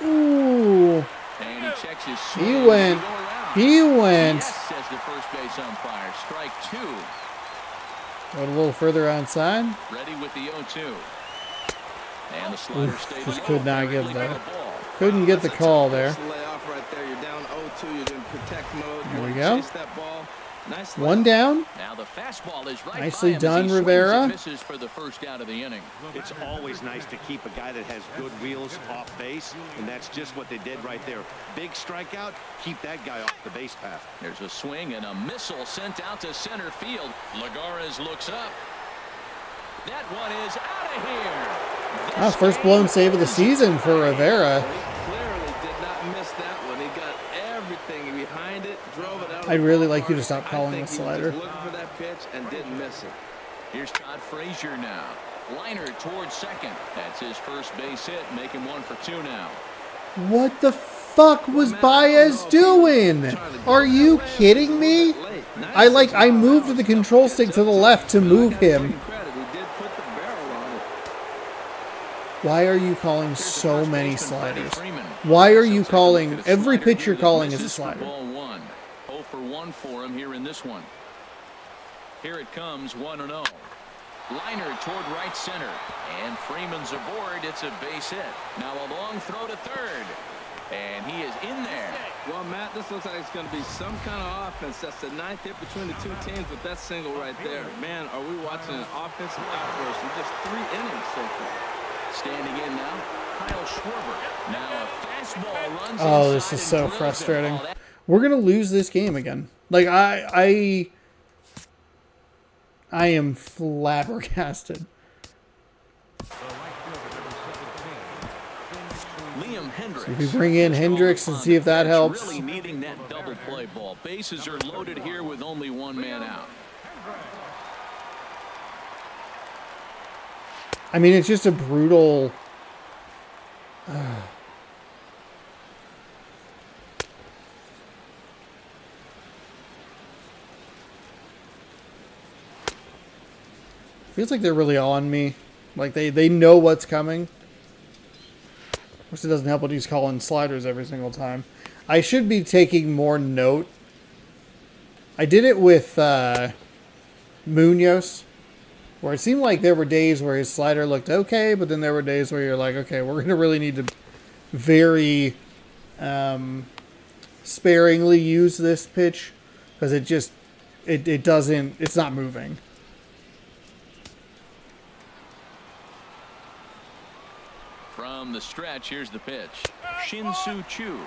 Ooh. And he checks his He swing. went. Go around. He went. Yes, says the first base umpire. Strike two. Went a little further outside. Ready with the 0-2. And the slider stayed Just low. could not Barely get got that. the ball. Couldn't get the That's a call tough there. pitch to lay off right there. You're down 0-2. You're in protect mode. There You we want to go. chase that ball. Nice One down. Now the fastball is right Nicely by him done, as he swings Rivera. and misses for the first out of the inning. It's always nice to keep a guy that has good wheels off base, and that's just what they did right there. Big strikeout, keep that guy off the base path. There's a swing and a missile sent out to center field. Lagares looks up. That one is out of here. First blown save of the season for Rivera. He clearly did not miss that one. He got everything behind it, drove it out. I'd really like you to stop calling I the think he slider. was just looking for that pitch and didn't miss it. Here's Todd Frazier now. Liner towards second. That's his first base hit. Make him 1 for 2 now. What the fuck was Baez doing? Are you kidding me? I moved the control stick to the left to move him. Why are you calling so many sliders? Why are you calling every pitch you're calling is a slider? Ball 1. 0 for 1 for him here in this one. Here it comes, 1-0. Liner toward right center. And Freeman's aboard. It's a base hit. Now a long throw to third. And he is in there. Well, Matt, this looks like it's going to be some kind of offense. That's the 9th hit between the two teams with that single right there. Man, are we watching an offensive outburst in just 3 innings so far? Standing in now, Kyle Schwarber. Now a fastball runs Oh, this inside is and so drills it. frustrating. Oh, that- We're gonna lose this game again. Like I am flabbergasted. Liam Hendricks. If we bring in Hendricks and see if that helps. Really needing that double play ball. Bases are loaded here with only 1 man out. I mean, it's just a brutal. Feels like they're really on me. Like they know what's coming. Of course, it doesn't help when he's calling sliders every single time. I should be taking more note. I did it with Munoz, where it seemed like there were days where his slider looked okay, but then there were days where you're like, okay, we're going to really need to very sparingly use this pitch because it's not moving. From the stretch, here's the pitch. Shin-Soo Choo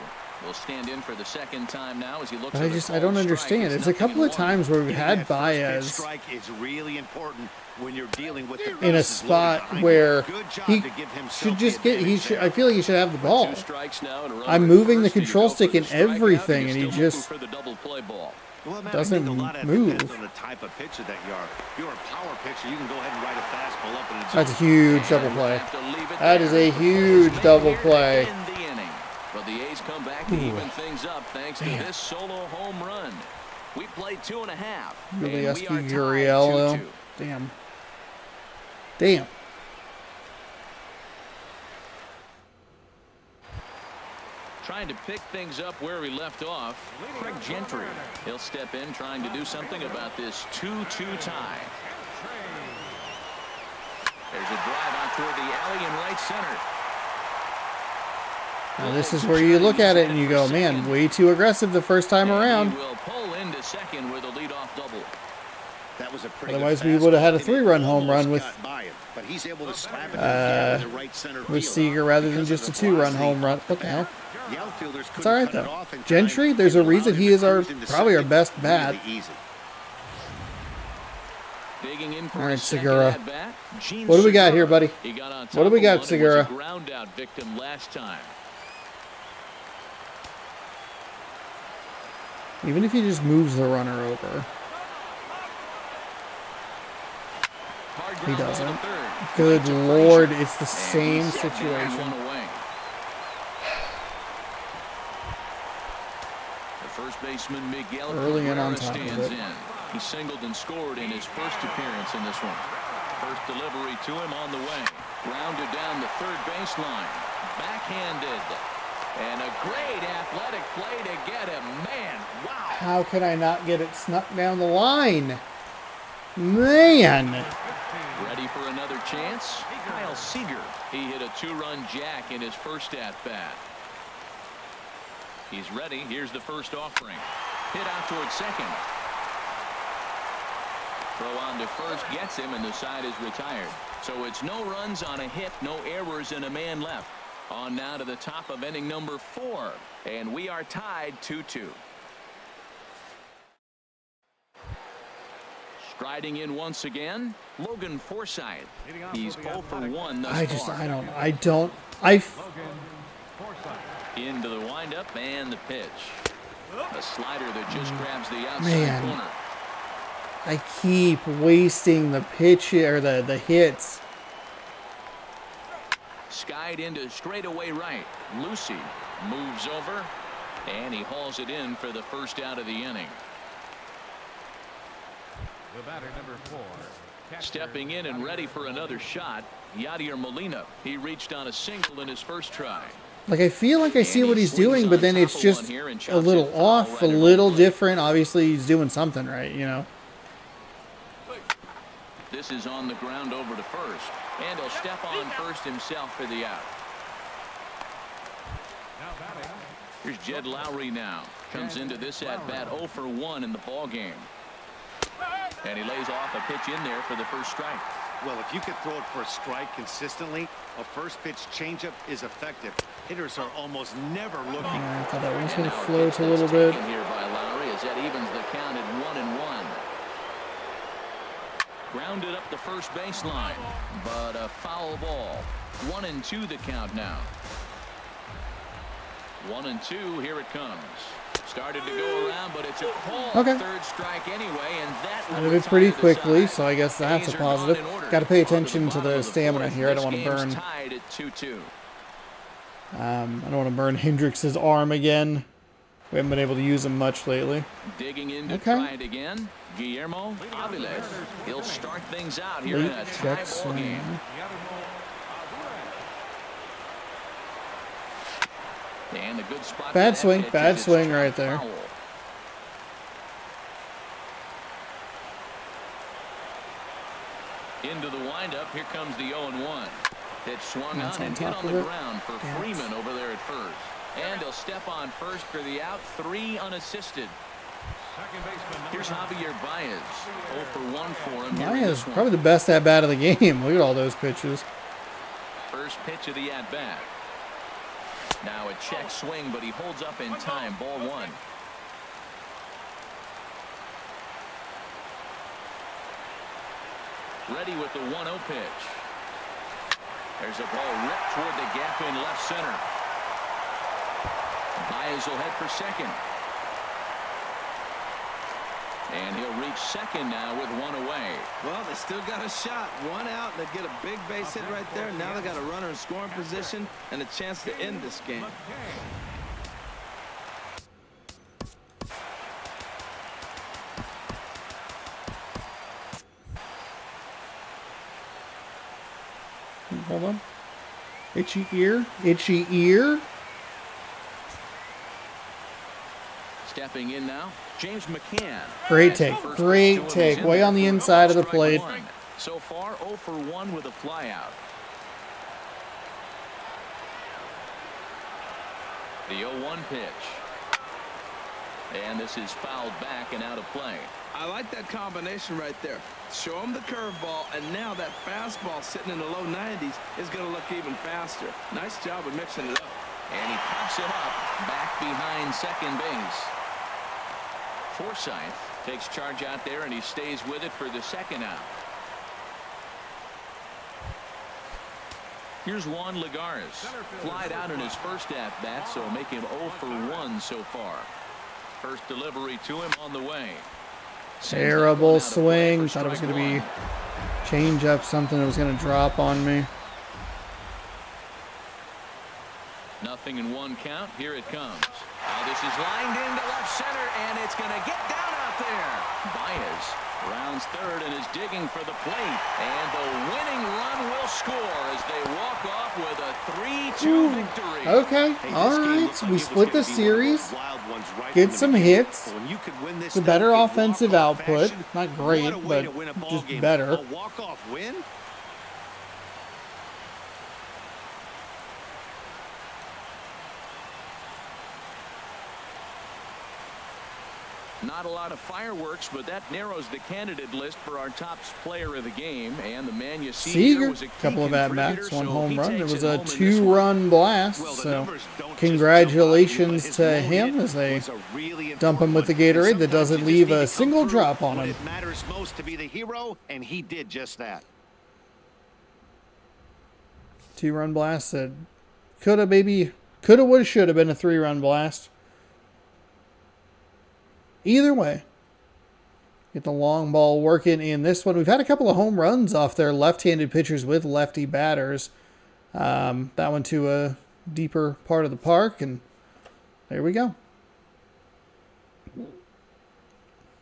will stand in for the second time now as he looks But at I don't understand. It's a couple of times where we've had Baez Strike is really important when you're dealing with the in a bases loaded spot behind where you. Good job he to give himself should just the get. advantage there. I feel like he should have the ball. 2 strikes now and a runner I'm at moving the first. You control go for stick the in strikeout, everything, and you're he still just looking for the double play ball. Well, Matt, doesn't I think a lot of that move. depends on the type of pitcher that you are. If you're a power pitcher, you can go ahead and ride a fastball up in the That's a huge double play. Have to leave it That there. is a huge Maybe double here to play. end the inning. But the A's come back to even things up thanks to this solo home run. We played 2.5. Really and we are tied Uriello. 2-2. Damn. Damn. Trying to pick things up where we left off. Craig Gentry. He'll step in trying to do something about this 2-2 tie. There's a drive out toward the alley in right center. Now this is where you look at it and you go, man, way too aggressive the first time around. He will pull into second with a leadoff double. That was a pretty Otherwise, good we would have had a fastball. 3-run home run Almost with got by him, but he's able to slap it in the air to right center with field. Seager rather than Because just a of the 2-run velocity, home run. What the hell? the outfielders It's all right couldn't cut it though. off in time. Gentry, there's a It reason allowed he him is to our cruise into probably our second best really bat. easy. Digging in for All right, his second Segura. at-bat, Gene What do we got Segura. here, buddy? He got on top What do we of got, one and was Segura? a ground out victim last time. Even if he just moves the runner over. Hard He ground ball to doesn't. third. Good Right to Lord, Frazier. it's the And same he's set down situation. one away. First baseman Miguel Early and on Cabrera top of stands it. in. He singled and scored in his first appearance in this one. First delivery to him on the way. Grounded down the third baseline. Backhanded. And a great athletic play to get him. Man, wow. How could I not get it snuck down the line? Man. Ready for another chance? Kyle Seager. He hit a 2-run jack in his first at-bat. He's ready. Here's the first offering. Hit out towards second. Throw on to first gets him, and the side is retired. So it's no runs on a hit, no errors, and a man left. On now to the top of inning number 4, and we are tied 2-2. Striding in once again, Logan Forsythe. He's 0 for 1 thus far. Into the windup and the pitch. A slider that just grabs the outside corner. I keep wasting the pitch or the hits. Skied into straightaway right. Lucy moves over, and he hauls it in for the first out of the inning. The batter, number 4. Stepping in and ready for another shot, Yadier Molina. He reached on a single in his first try. Like, I feel like I see what he's doing, but then it's just a little off, a little different. Obviously, he's doing something right, you know. This is on the ground over to first, and he'll step on first himself for the out. Here's Jed Lowry now. Comes into this at-bat 0 for 1 in the ball game. And he lays off a pitch in there for the first strike. Well, if you can throw it for a strike consistently, a first pitch changeup is effective. Hitters are almost never looking. I thought that one was going to float a little bit. Here by Lowry as that evens the count at 1-1. Grounded up the first baseline, but a foul ball. 1-2 the count now. 1-2, here it comes. Started to go around, but it's a called third strike anyway, and that I did it pretty quickly, so I guess that's a positive. Got to pay attention to the stamina here. I don't want to burn. Tied at 2-2. I don't want to burn Hendricks' arm again. We haven't been able to use him much lately. Digging in to try it again. Guillermo Aviles. He'll start things out here in a tie ball game. And a good spot. Bad swing right there. Foul. Into the windup. Here comes the 0-1. It swung on and hit on the ground for Freeman over there at first. And he'll step on first for the out. 3 unassisted. Here's Javier Baez. 0 for 1 for him. Baez, probably the best at-bat of the game. Look at all those pitches. First pitch of the at-bat. Now a check swing, but he holds up in time. Ball 1. Ready with the 1-0 pitch. There's a ball ripped toward the gap in left center. Baez will head for second. And he'll reach second now with 1 away. Well, they still got a shot. 1 out, and they get a big base hit right there. Now they got a runner in scoring position and a chance to end this game. Hold on. Itchy ear. Itchy ear. Stepping in now, James McCann. Great take. Great take. Way on the inside of the plate. So far, 0 for 1 with a flyout. The 0-1 pitch. And this is fouled back and out of play. I like that combination right there. Show him the curveball, and now that fastball sitting in the low 90s is going to look even faster. Nice job of mixing it up. And he pops it up back behind second base. Forsythe takes charge out there, and he stays with it for the second out. Here's Juan Lagares. Flied out in his first at-bat, so make him 0 for 1 so far. First delivery to him on the way. Terrible swing. Thought it was going to be change up, something that was going to drop on me. 0-0 0-1 count. Here it comes. This is lined into left center, and it's going to get down out there. Baez rounds third and is digging for the plate. And the winning run will score as they walk off with a 3-2 victory. Okay, all right. We split the series. Get some hits. The better offensive output. Not great, but just better. A walk-off win? Not a lot of fireworks, but that narrows the candidate list for our top player of the game. And the man you see here was a couple of at-bats, one home run. It was a home 2-run blast, so congratulations to him as they dump him with the Gatorade that doesn't leave a single drop on him. It matters most to be the hero, and he did just that. 2-run blast that coulda, woulda, shoulda been a 3-run blast. Either way, get the long ball working in this one. We've had a couple of home runs off their left-handed pitchers with lefty batters. That one to a deeper part of the park, and there we go.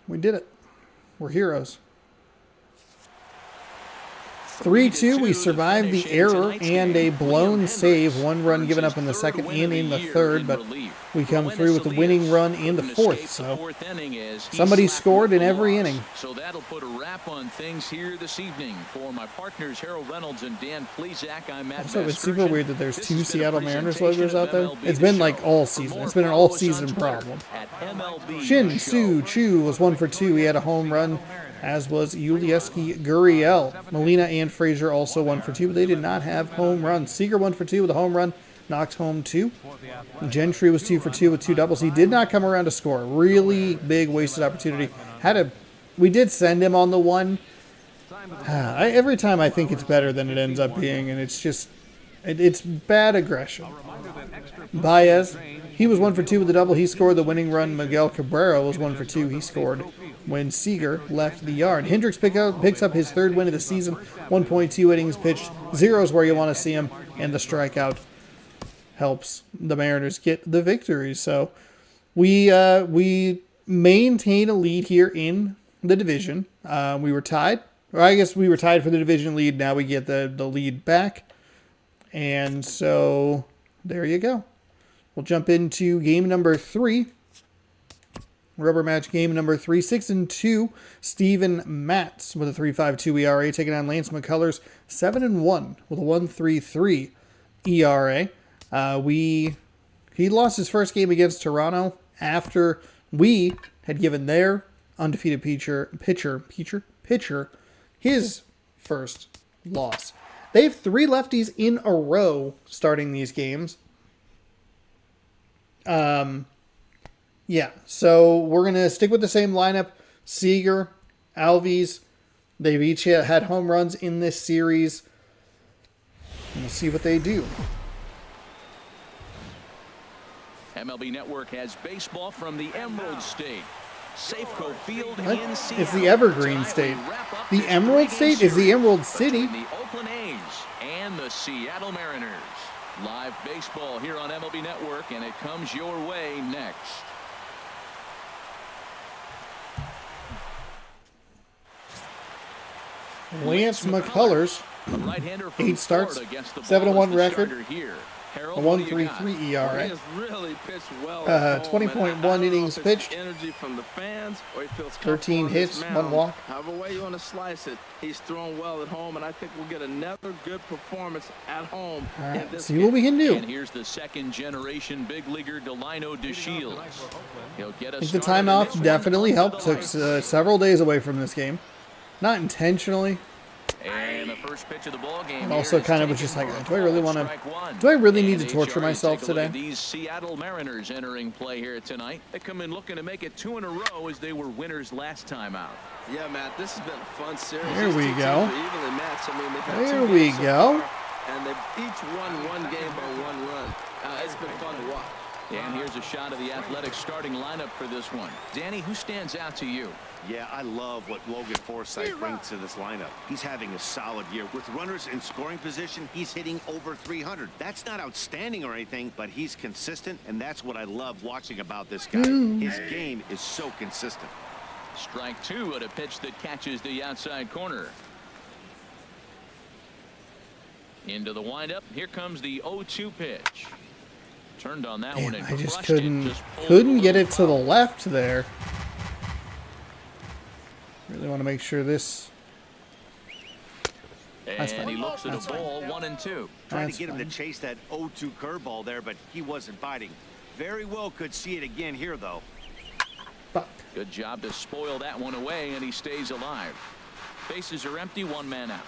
We did it. We're heroes. 3-2, we survived the error and a blown save. 1 run given up in the second and in the third, but we come through with the winning run in the fourth. So somebody scored in every inning. So that'll put a wrap on things here this evening. For my partners Harold Reynolds and Dan Plesac, I'm Matt. Also, it's super weird that there's 2 Seattle Mariners logos out there. It's been like all season. It's been an all-season problem. Shin Soo Choo was 1 for 2. He had a home run, as was Ulieski Gurriel. Molina and Frazier also 1 for 2, but they did not have home runs. Seager 1 for 2 with a home run, knocked home 2. Gentry was 2 for 2 with 2 doubles. He did not come around to score. Really big wasted opportunity. We did send him on the one. Every time I think it's better than it ends up being, and it's just, it's bad aggression. Baez, he was 1 for 2 with a double. He scored the winning run. Miguel Cabrera was 1 for 2. He scored when Seager left the yard. Hendricks picks up his 3rd win of the season. 1.2 innings pitched. 0 is where you want to see him, and the strikeout helps the Mariners get the victory. So we maintain a lead here in the division. We were tied. Or I guess we were tied for the division lead. Now we get the lead back. And so there you go. We'll jump into game number 3. Rubber match game number 3. 6-2. Steven Matz with a 3.52 ERA taking on Lance McCullers 7-1 with a 1.33 ERA. He lost his first game against Toronto after we had given their undefeated pitcher his first loss. They have 3 lefties in a row starting these games. Yeah, so we're going to stick with the same lineup. Seager, Alves, they've each had home runs in this series. We'll see what they do. MLB Network has baseball from the Emerald State. Safeco Field in Seattle. It's the Evergreen State. The Emerald State is the Emerald City. The Oakland A's and the Seattle Mariners. Live baseball here on MLB Network, and it comes your way next. Lance McCullers, 8 starts, 7-1 record, a 1.33 ERA, 20.1 innings pitched, 13 hits, 1 walk. However way you want to slice it, he's throwing well at home, and I think we'll get another good performance at home. All right, see what we can do. And here's the second-generation big leaguer Delino DeShields. He'll get I think the time off definitely helped. Took several days away from this game. Not intentionally. And the first pitch of the ball game. Also kind of was just like, do I really need to torture myself today? These Seattle Mariners entering play here tonight. They come in looking to make it 2 in a row as they were winners last time out. Yeah, Matt, this has been a fun series. There we go. There we go. And they've each won 1 game by 1 run. It's been fun to watch. And here's a shot of the Athletics starting lineup for this one. Danny, who stands out to you? Yeah, I love what Logan Forsythe brings to this lineup. He's having a solid year. With runners in scoring position, he's hitting over 300. That's not outstanding or anything, but he's consistent, and that's what I love watching about this guy. His game is so consistent. Strike two at a pitch that catches the outside corner. Into the windup. Here comes the 0-2 pitch. Turned on that one and I just crushed couldn't it. couldn't get it to the left there. Really want to make sure this. And fine. he looks at That's a ball, 1-2. Trying That's to get him fine. to chase that 0-2 curveball there, but he wasn't biting. Very well could see it again here, though. Fuck. Good job to spoil that one away, and he stays alive. Bases are empty, one man out.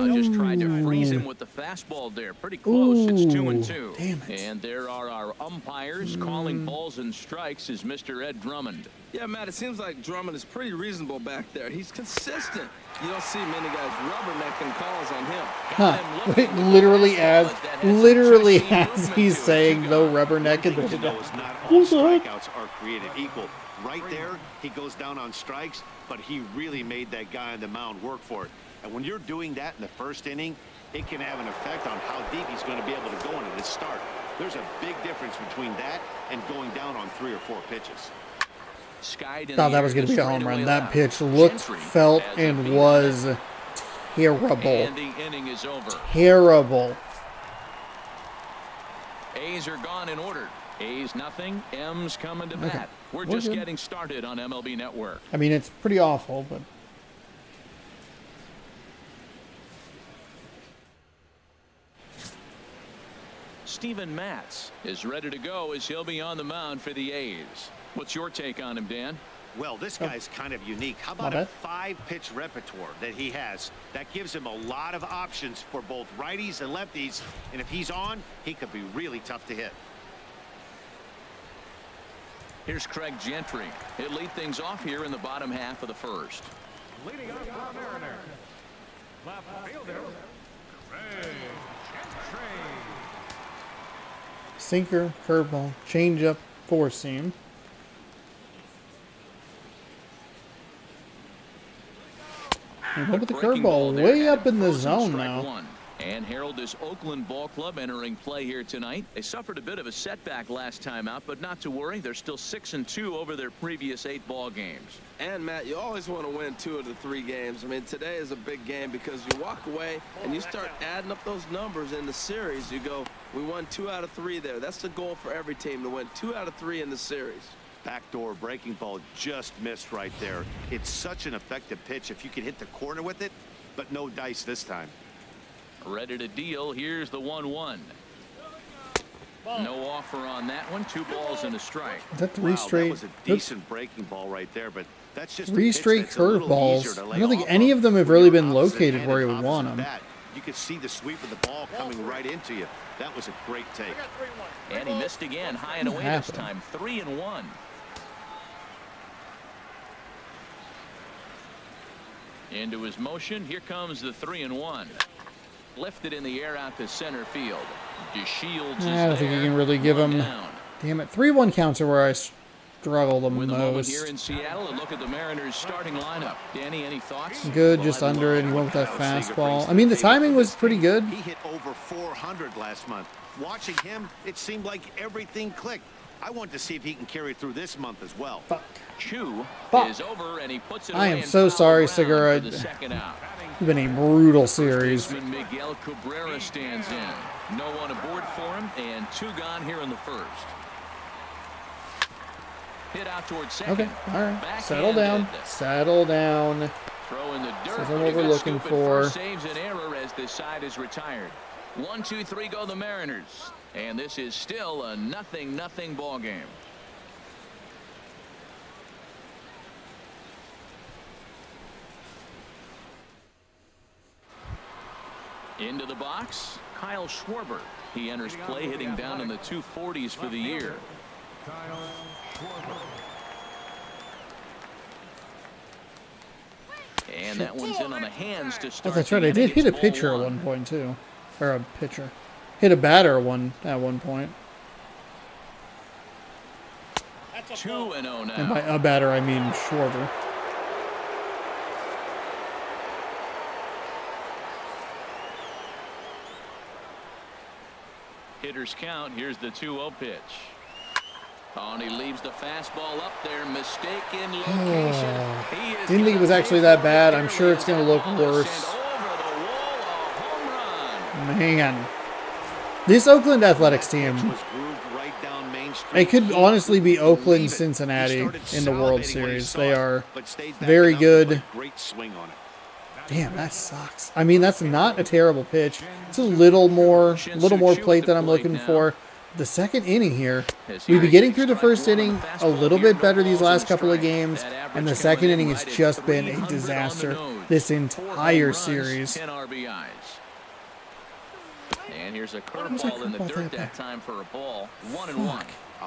Just tried to freeze him with the fastball there. Pretty close. It's 2-2. Damn it. And there are our umpires calling balls and strikes is Mr. Ed Drummond. Yeah, Matt, it seems like Drummond is pretty reasonable back there. He's consistent. You don't see many guys rubbernecking calls on him. Huh. Literally as he's saying no rubberneck and One thing to know is not all strikeouts are created equal. Right there, he goes down on strikes, but he really made that guy on the mound work for it. And when you're doing that in the first inning, it can have an effect on how deep he's going to be able to go into this start. There's a big difference between that and going down on 3 or 4 pitches. Thought that was going to be a home run. That pitch looked, felt, and was terrible. And the inning is over. Terrible. A's are gone in order. A's nothing. M's coming to bat. We're just good. getting started on MLB Network. I mean, it's pretty awful, but. Steven Matz is ready to go as he'll be on the mound for the A's. What's your take on him, Dan? Well, this guy's kind of unique. How about a 5-pitch repertoire that he has? That gives him a lot of options for both righties and lefties. And if he's on, he could be really tough to hit. Here's Craig Gentry. He'll lead things off here in the bottom half of the first. Leading off for Mariner. Left fielder, Craig Gentry. Sinker, curveball, changeup, four seam. And what with the curveball way up in the zone now. And herald this Oakland ball club entering play here tonight. They suffered a bit of a setback last time out, but not to worry. They're still 6-2 over their previous 8 ball games. And Matt, you always want to win 2 of the 3 games. I mean, today is a big game because you walk away and you start adding up those numbers in the series. You go, we won 2 out of 3 there. That's the goal for every team, to win 2 out of 3 in the series. Backdoor breaking ball just missed right there. It's such an effective pitch if you can hit the corner with it, but no dice this time. Ready to deal. Here's the 1-1. No offer on that one. 2 balls and a strike. Is that 3 straight? That was a decent breaking ball right there, but that's just 3 straight curveballs. I don't think any of them have really been located where you would want them. You could see the sweep of the ball coming right into you. That was a great take. And he missed again, high and away this time. 3-1. Into his motion. Here comes the 3-1. Lifted in the air out to center field. DeShields is I don't think you there. can really give him. Down. Damn it. 3-1 counts are where I struggle the With a moment here most. in Seattle, a look at the Mariners starting lineup. Danny, any thoughts? Good, just under it. He went with that fastball. I mean, the timing was pretty good. He hit over 400 last month. Watching him, it seemed like everything clicked. I want to see if he can carry through this month as well. Chew is over, and he puts it I away am and so fouls sorry, around Segura. for the second out. It's been a brutal series. Baseman Miguel Cabrera stands in. No one aboard for him, and 2 gone here in the first. Hit out towards second. Okay, all right. Backhanded. Settle down. Settle down. Throw in the dirt. This isn't but a what we're good looking scoop at for. first. Saves an error as this side is retired. 1, 2, 3 go the Mariners. And this is still a 0-0 ball game. Into the box, Kyle Schwarber. He enters play hitting down in the 240s for the year. And that one's in on the hands to Oh, start. that's right. I did hit a pitcher at one point, too. Or a pitcher. Hit a batter at one point. 2-0 now. And by a batter, I mean Schwarber. Hitters count. Here's the 2-0 pitch. Oh, and he leaves the fastball up there. Mistaken location. Didn't think it was actually that bad. I'm sure it's going to look worse. Man. This Oakland Athletics team, it could honestly be Oakland Cincinnati in the World Series. They are very good. Damn, that sucks. I mean, that's not a terrible pitch. It's a little more plate than I'm looking for. The second inning here, we've been getting through the first inning a little bit better these last couple of games, and the second inning has just been a disaster this entire series. And here's a curveball in the dirt that time for a ball. 1-1.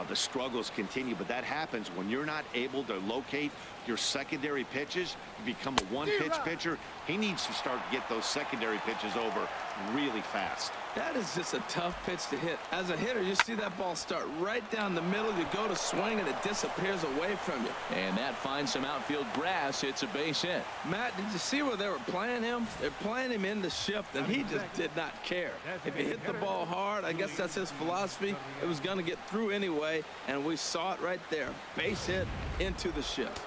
The struggles continue, but that happens when you're not able to locate your secondary pitches. You become a one-pitch pitcher. He needs to start to get those secondary pitches over really fast. That is just a tough pitch to hit. As a hitter, you see that ball start right down the middle. You go to swing, and it disappears away from you. And that finds some outfield grass. It's a base hit. Matt, did you see where they were playing him? They're playing him in the shift, and he just did not care. If he hit the ball hard, I guess that's his philosophy. It was going to get through anyway, and we saw it right there. Base hit into the shift.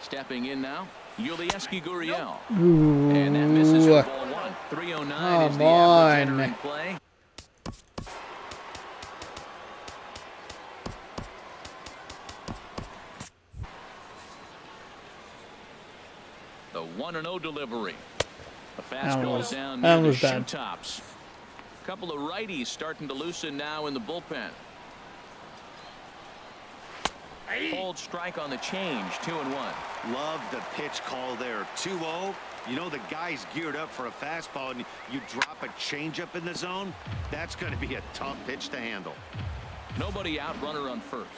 Stepping in now, Yulieski Gurriel. And that misses for ball one. 309 is the average entering play. The 1-0 delivery. A fastball down near the shoe tops. A couple of righties starting to loosen now in the bullpen. Hold strike on the change. 2-1. Love the pitch call there. 2-0. You know the guy's geared up for a fastball, and you drop a changeup in the zone. That's going to be a tough pitch to handle. Nobody out. Runner on first.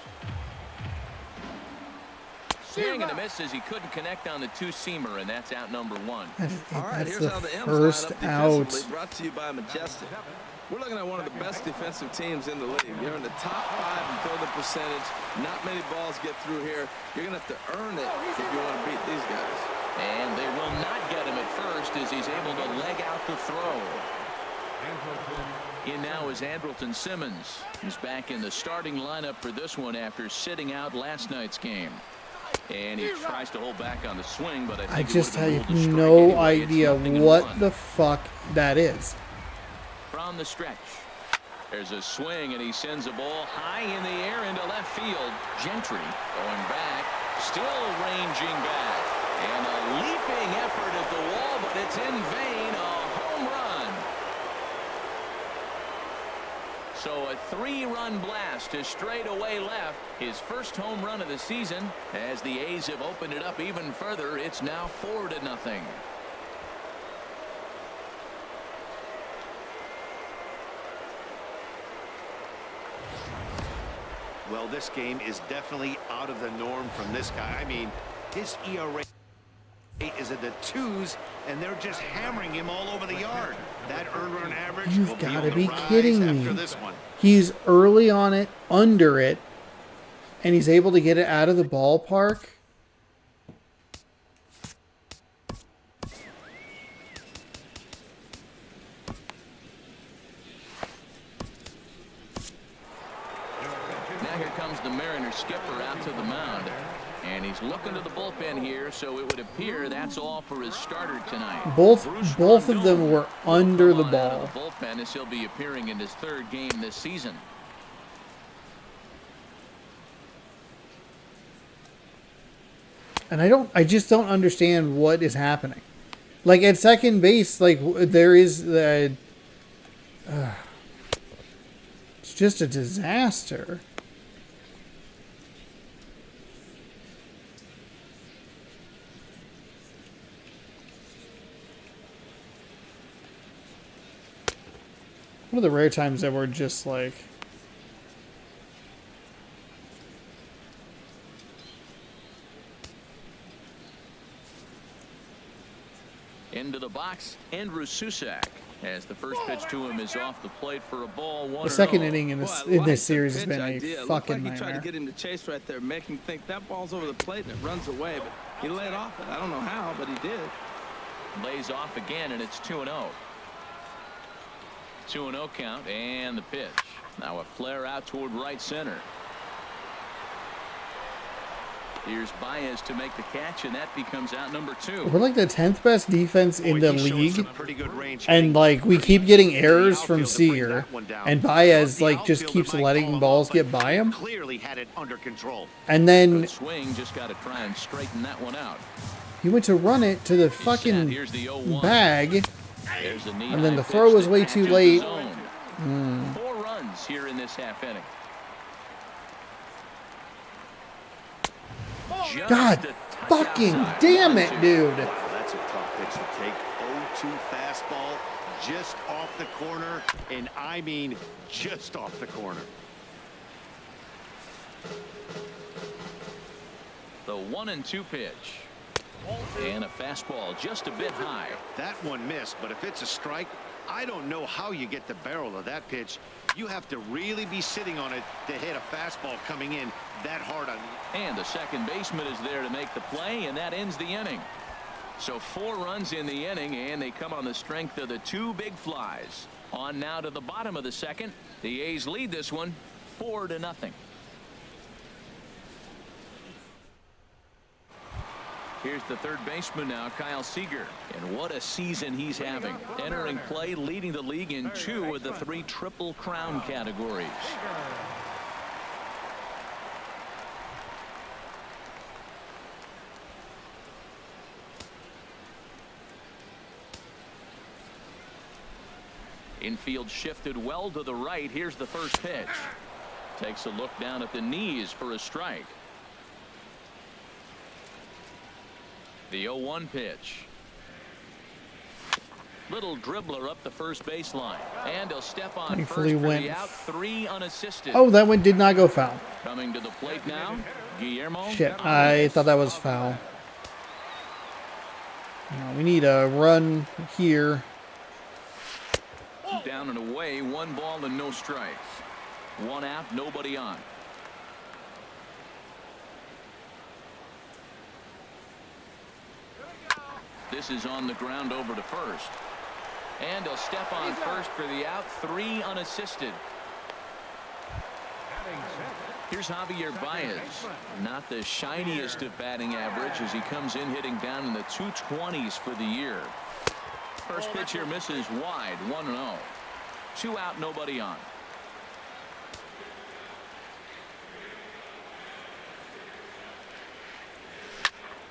Swing and a miss as he couldn't connect on the two-seamer, and that's out number one. All right, that's here's the how the M's first line up out. defensively, brought to you by Majestic. We're looking at one of the best defensive teams in the league. You're in the top 5 in fielding percentage. Not many balls get through here. You're going to have to earn it if you want to beat these guys. And they will not get him at first as he's able to leg out the throw. In now is Andrelton Simmons. He's back in the starting lineup for this one after sitting out last night's game. And he tries to hold back on the swing, but I just have no idea what the fuck that is. From the stretch. There's a swing, and he sends a ball high in the air into left field. Gentry going back, still ranging back. And a leaping effort at the wall, but it's in vain. A home run. So a 3-run blast to straightaway left. His first home run of the season. As the A's have opened it up even further, it's now 4-0. Well, this game is definitely out of the norm from this guy. I mean, his ERA is in the 2s, and they're just hammering him all over the yard. That earned run average. You've got to be kidding me. This one. He's early on it, under it, and he's able to get it out of the ballpark. Here comes the Mariners skipper out to the mound, and he's looking to the bullpen here, so it would appear that's all for his starter tonight. Both of them were under the ball. The bullpen as he'll be appearing in his 3rd game this season. And I just don't understand what is happening. Like at second base, like there is the. It's just a disaster. One of the rare times that we're just like box, Andrew Susac, as the first pitch to him is off the plate for a ball. 1-0. The second inning in this series has been a idea. fucking He tried to nightmare. get him to chase right there, make him think that ball's over the plate and it runs away, but he laid off it. I don't know how, but he did. Lays off again, and it's 2-0. 2-0 count, and the pitch. Now a flare out toward right center. Here's Baez to make the catch, and that becomes out number 2. We're like the 10th best defense in the league, Pretty good range. and like we keep getting errors from Seager, and Baez like just keeps letting balls get by him, Clearly had it under control. and then Good swing, just got to try and straighten that one out. he went to run it to the fucking Here's the 0-1. bag, There's the and then the knee-high throw pitch was that way too matches the late. zone. 4 runs here in this half inning. Just God a touch fucking outside. damn it, 1-2. dude. Wow, that's a tough pitch to take. 0-2 fastball just off the corner, and I mean just off the corner. The 1-2 pitch. And a fastball just a bit high. That one missed, but if it's a strike, I don't know how you get the barrel of that pitch. You have to really be sitting on it to hit a fastball coming in that hard on you. And the second baseman is there to make the play, and that ends the inning. So 4 runs in the inning, and they come on the strength of the 2 big flies. On now to the bottom of the second. The A's lead this one 4-0. Here's the third baseman now, Kyle Seager. And what a season he's having. Entering play, leading the league in 2 of the 3 Triple Crown categories. Infield shifted well to the right. Here's the first pitch. Takes a look down at the knees for a strike. The 0-1 pitch. Little dribbler up the first baseline. And he'll step on Thankfully first for went. the out, 3 unassisted. Oh, that one did not go foul. Coming to the plate now, Guillermo. Shit, I thought that was foul. No, we need a run here. Down and away, 1 ball and no strikes. 1 out, nobody on. This is on the ground over to first. And he'll step on first for the out, 3 unassisted. Here's Javier Baez. Not the shiniest of batting average as he comes in hitting down in the 220s for the year. First pitch here misses wide, 1-0. 2 out, nobody on.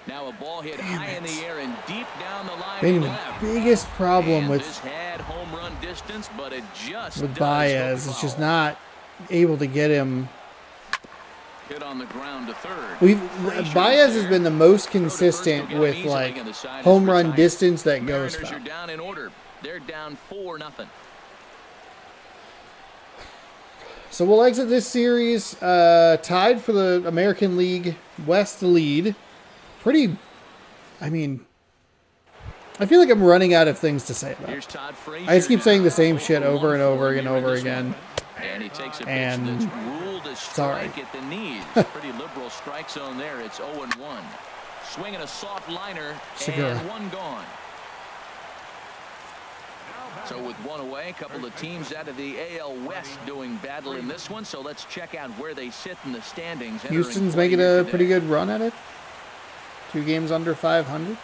Now a ball hit high in the air and deep down the line Been to the left. biggest problem And with this had home run distance, but it just with does Baez. hook It's just foul. not able to get him. Hit on the ground to third. Baez has been the most consistent with like home run distance that goes Mariners foul. are down in order. They're down 4-0. So we'll exit this series tied for the American League West lead. Pretty, I mean, I feel like I'm running out of things to say about it. Here's Todd Frazier. I just keep saying the same now. shit over and over and over Here in this again. one. And he takes a pitch And that's ruled a sorry. strike at the knees. Pretty liberal strike zone there. It's 0-1. Swinging a soft liner Segura. and 1 gone. So with 1 away, a couple of teams out of the AL West doing battle in this one. So let's check out where they sit in the standings. Houston's Entering making play here a pretty today. good run at it. 2 games under 500.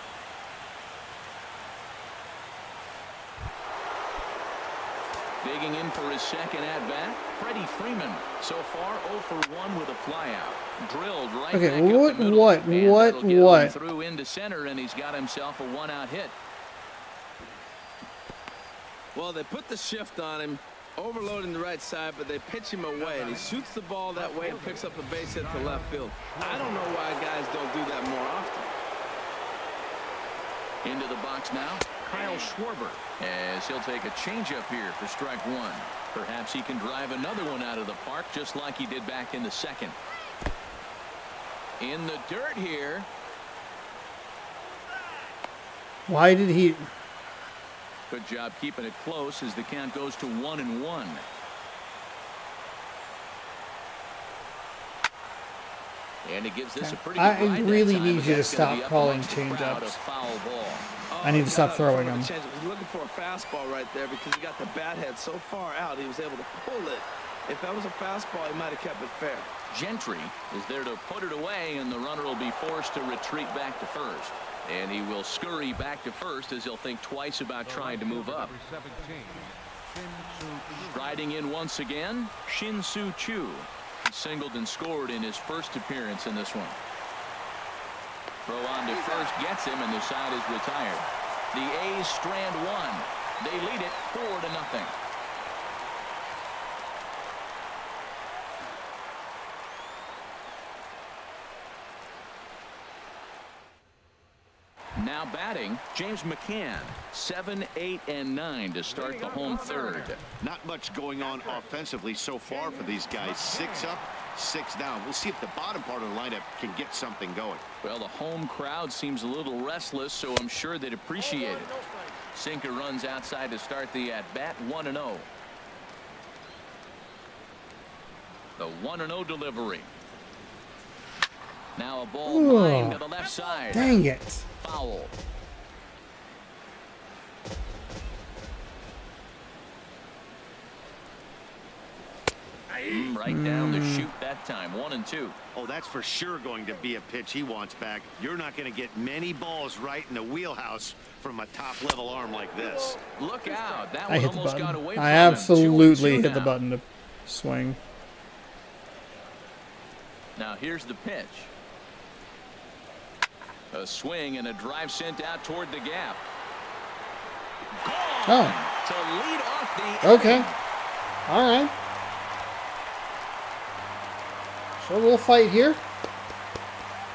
Digging in for his second at-bat, Freddie Freeman. So far 0 for 1 with a flyout. Drilled right Okay, back up the middle. what? And that'll get him through into center, and he's got himself a 1-out hit. Well, they put the shift on him, overloading the right side, but they pitch him away, and he shoots the ball that way and picks up a base hit to left field. I don't know why guys don't do that more often. Into the box now, Kyle Schwarber, as he'll take a changeup here for strike 1. Perhaps he can drive another one out of the park just like he did back in the second. In the dirt here. Why did he? Good job keeping it close as the count goes to 1-1. And it gives this a pretty good I ride really that time, need but you to that's gonna stop be up calling amongst the crowd, a changeups. foul ball. I need to stop throwing them. He was looking for a fastball right there because he got the bat head so far out he was able to pull it. If that was a fastball, he might have kept it fair. Gentry is there to put it away, and the runner will be forced to retreat back to first. And he will scurry back to first as he'll think twice about trying to move up. Striding in once again, Shin-Soo Choo. He singled and scored in his first appearance in this one. Throw on to first gets him, and the side is retired. The A's strand one. They lead it 4-0. Now batting, James McCann, 7, 8, and 9 to start the home third. Not much going on offensively so far for these guys. 6 up, 6 down. We'll see if the bottom part of the lineup can get something going. Well, the home crowd seems a little restless, so I'm sure they'd appreciate it. Sinker runs outside to start the at-bat, 1-0. The 1-0 delivery. Now a ball lined to the left side. Dang it. Foul. Right down the chute that time, 1-2. Oh, that's for sure going to be a pitch he wants back. You're not going to get many balls right in the wheelhouse from a top-level arm like this. Look out. That I one hit the almost got button. away from I him. absolutely 2-2 hit the now. button to swing. Now here's the pitch. A swing and a drive sent out toward the gap. Gone Oh. to lead off the Okay. inning. All right. So a little fight here.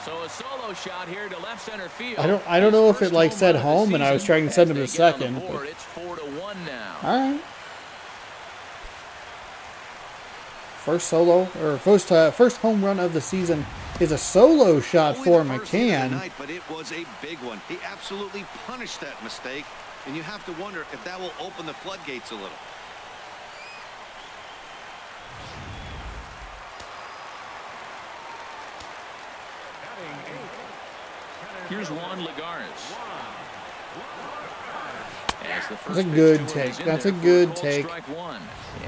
So a solo shot here to left center field. I don't know if His it like first said run of the home and I was season trying to send as him they to get on the second. board. But, It's 4-1 now. all right. First solo or first home run of the season is a solo shot Only for the first hit of the McCann. night, but it was a big one. He absolutely punished that mistake, and you have to wonder if that will open the floodgates a little. Here's Juan Lagares. That's a good take. That's a good take.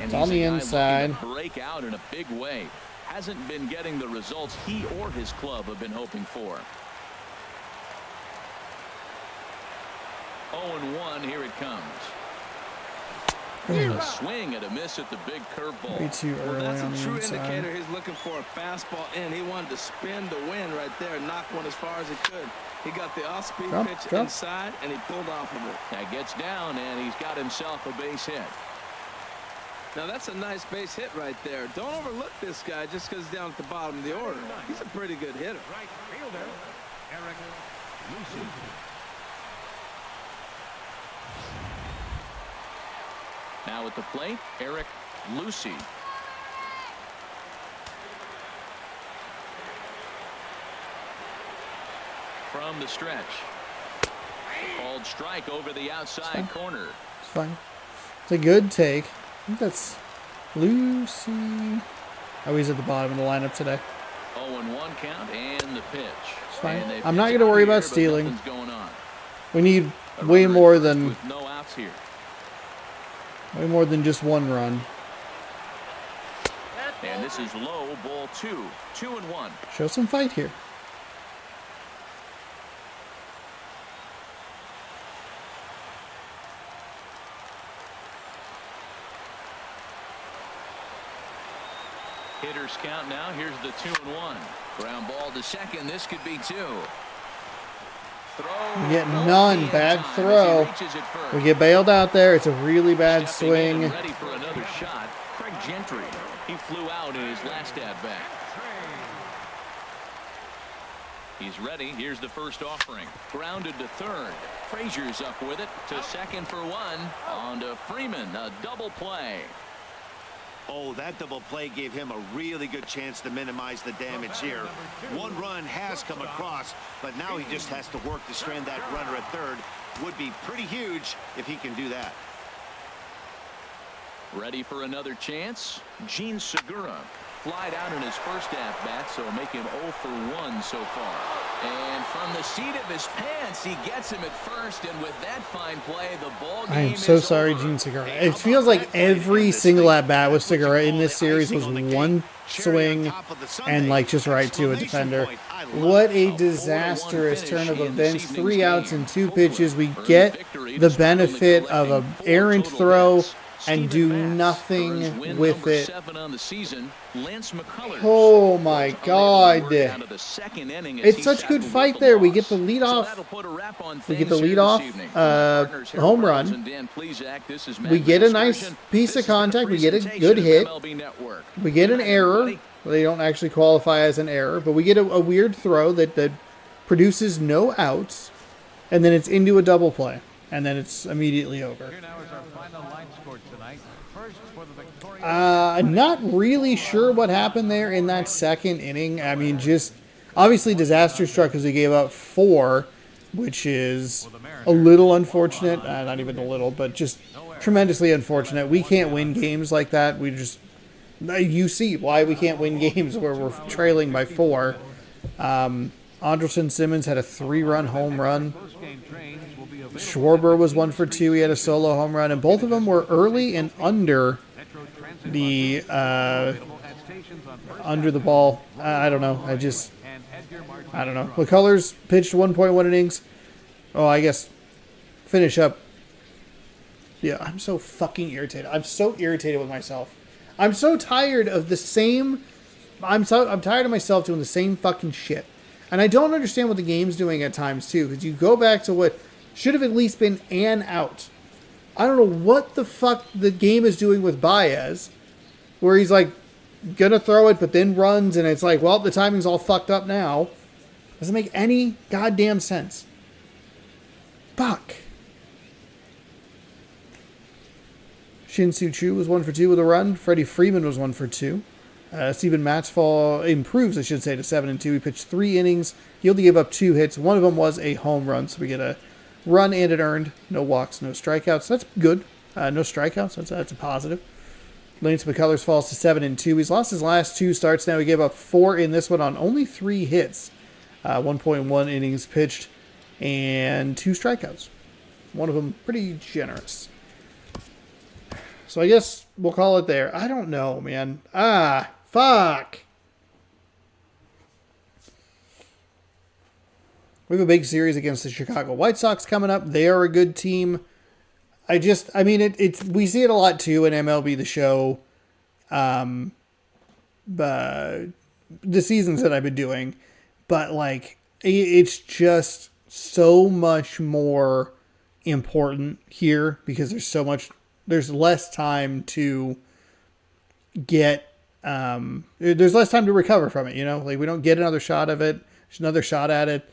It's on the inside. Break out in a big way. Hasn't been getting the results he or his club have been hoping for. 0-1. Here it comes. A swing and a miss at the big curveball. Way too Well, early that's on a the true inside. indicator he's looking for a fastball in. He wanted to spin the wind right there and knock one as far as he could. He got the off-speed pitch inside, and he pulled off of it. That gets down, and he's got himself a base hit. Now, that's a nice base hit right there. Don't overlook this guy just because he's down at the bottom of the order. He's a pretty good hitter. Right fielder, Eric Lucy. Now at the plate, Eric Lucy. From the stretch. Called strike over the outside corner. It's fine. It's a good take. I think that's Lucy. Oh, he's at the bottom of the lineup today. 0-1 count and the pitch. It's fine. And they I'm not pitch going to out worry here, about but stealing. nothing's going on. We need A way runner more at first than with no outs here. just one run. And this is low, ball 2. 2-1. Show some fight here. Hitters count now. Here's the 2-1. Ground ball to second. This could be 2. Throw. We get no none. key in Bad time as throw. he reaches it first. We get bailed out there. It's a really bad Stepping in swing. and ready for another shot. Craig Gentry. He flew out in his last at bat. He's ready. Here's the first offering. Grounded to third. Frazier's up with it to second for 1. On to Freeman. A double play. Oh, that double play gave him a really good chance to minimize the damage here. One run has come across, but now he just has to work to strand that runner at third would be pretty huge if he can do that. Ready for another chance. Gene Segura flied out in his first at-bat, so make him 0 for 1 so far. And from the seat of his pants, he gets him at first, and with that fine play, the ball game I am so is sorry, over. Gene Segura. It feels like every single at-bat with Segura in this series was one swing and, like, just right to a defender. What a disastrous turn of events. 3 outs and 2 pitches. We get the benefit of an errant throw and do nothing with it. Oh my God. It's such a good fight there. We get the lead off. We get the lead off home run. We get a nice piece of contact. We get a good hit. We get an error. Well, they don't actually qualify as an error, but we get a weird throw that produces no outs, and then it's into a double play, and then it's immediately over. I'm not really sure what happened there in that second inning. I mean, just obviously disaster struck because we gave up 4, which is a little unfortunate. Not even a little, but just tremendously unfortunate. We can't win games like that. You see why we can't win games where we're trailing by 4. Andrelton Simmons had a 3-run home run. Schwarber was 1 for 2. He had a solo home run, and both of them were early and under the ball. I don't know. I don't know. McCullers pitched 1.1 innings. Oh, I guess finish up. Yeah, I'm so fucking irritated. I'm so irritated with myself. I'm so tired of the same. I'm tired of myself doing the same fucking shit. And I don't understand what the game's doing at times too, because you go back to what should have at least been an out. I don't know what the fuck the game is doing with Baez, where he's like gonna throw it but then runs, and it's like, well, the timing's all fucked up now. Doesn't make any goddamn sense. Fuck. Shin-Soo Choo was 1 for 2 with a run. Freddie Freeman was 1 for 2. Steven Matz improves, I should say, to 7 and 2. He pitched 3 innings. He only gave up 2 hits. One of them was a home run, so we get a run and an earned. No walks, no strikeouts. That's good. No strikeouts. That's a positive. Lance McCullers falls to 7 and 2. He's lost his last 2 starts now. He gave up 4 in this one on only 3 hits. 1.1 innings pitched and 2 strikeouts. One of them pretty generous. So I guess we'll call it there. I don't know, man. Fuck. We have a big series against the Chicago White Sox coming up. They are a good team. We see it a lot too in MLB The Show. The seasons that I've been doing, but like it's just so much more important here because there's less time to get, there's less time to recover from it, like we don't get another shot of it. There's another shot at it.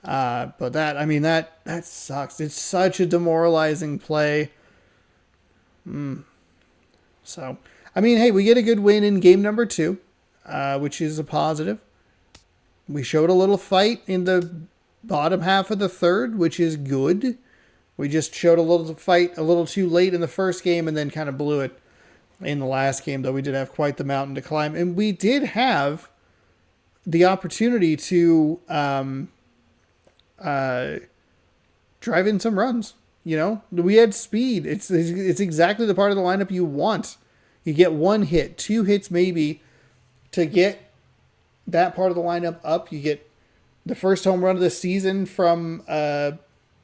But that sucks. It's such a demoralizing play. So, hey, we get a good win in game number 2, which is a positive. We showed a little fight in the bottom half of the third, which is good. We just showed a little fight a little too late in the first game and then kind of blew it in the last game, though we did have quite the mountain to climb. And we did have the opportunity to drive in some runs. We had speed. It's exactly the part of the lineup you want. You get 1 hit, 2 hits maybe to get that part of the lineup up. You get the first home run of the season from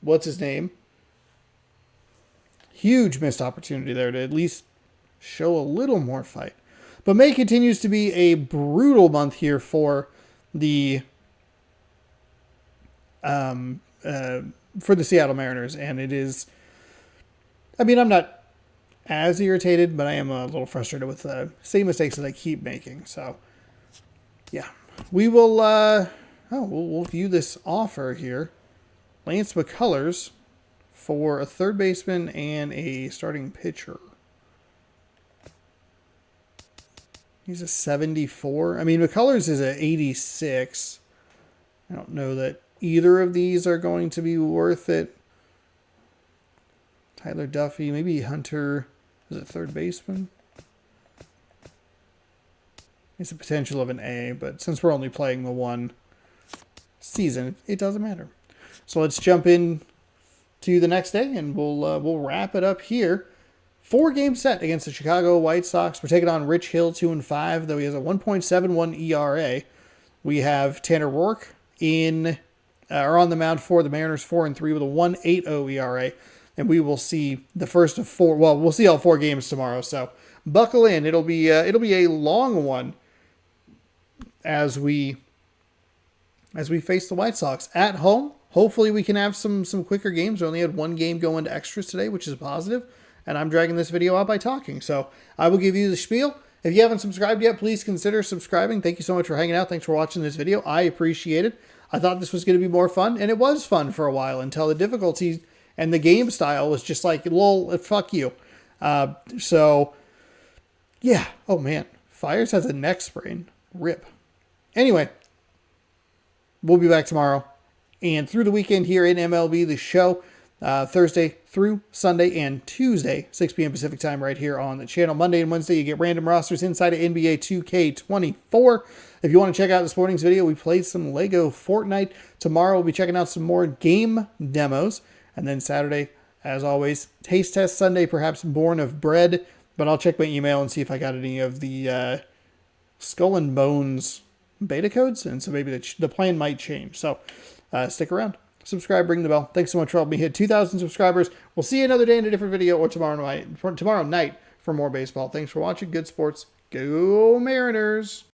what's his name? Huge missed opportunity there to at least show a little more fight. But May continues to be a brutal month here for the Seattle Mariners, and it is. I'm not as irritated, but I am a little frustrated with the same mistakes that I keep making. So, yeah, we will. We'll view this offer here. Lance McCullers for a third baseman and a starting pitcher. He's a 74. McCullers is a 86. I don't know that either of these are going to be worth it. Tyler Duffy, maybe Hunter. Is it third baseman? It's a potential of an A, but since we're only playing the one season, it doesn't matter. So let's jump in to the next day, and we'll wrap it up here. 4-game set against the Chicago White Sox. We're taking on Rich Hill, 2-5, though he has a 1.71 ERA. We have Tanner Rourke on the mound for the Mariners, 4-3 with a 1.80 ERA. And we will see the first of 4. Well, we'll see all 4 games tomorrow. So buckle in. It'll be a long one as we face the White Sox at home. Hopefully we can have some quicker games. We only had 1 game go into extras today, which is positive. And I'm dragging this video out by talking. So I will give you the spiel. If you haven't subscribed yet, please consider subscribing. Thank you so much for hanging out. Thanks for watching this video. I appreciate it. I thought this was going to be more fun, and it was fun for a while until the difficulty and the game style was just like, lol, fuck you. So, yeah. Oh, man. Fires has a neck sprain. Rip. Anyway, we'll be back tomorrow and through the weekend here in MLB The Show. Thursday through Sunday and Tuesday, 6 p.m. Pacific time right here on the channel. Monday and Wednesday, you get random rosters inside of NBA 2K24. If you want to check out this morning's video, we played some Lego Fortnite. Tomorrow, we'll be checking out some more game demos. And then Saturday, as always, Taste Test Sunday, perhaps Born of Bread. But I'll check my email and see if I got any of the Skull and Bones beta codes. And so maybe the plan might change. So stick around. Subscribe, ring the bell. Thanks so much for helping me hit 2,000 subscribers. We'll see you another day in a different video or tomorrow night for more baseball. Thanks for watching. Good sports. Go Mariners.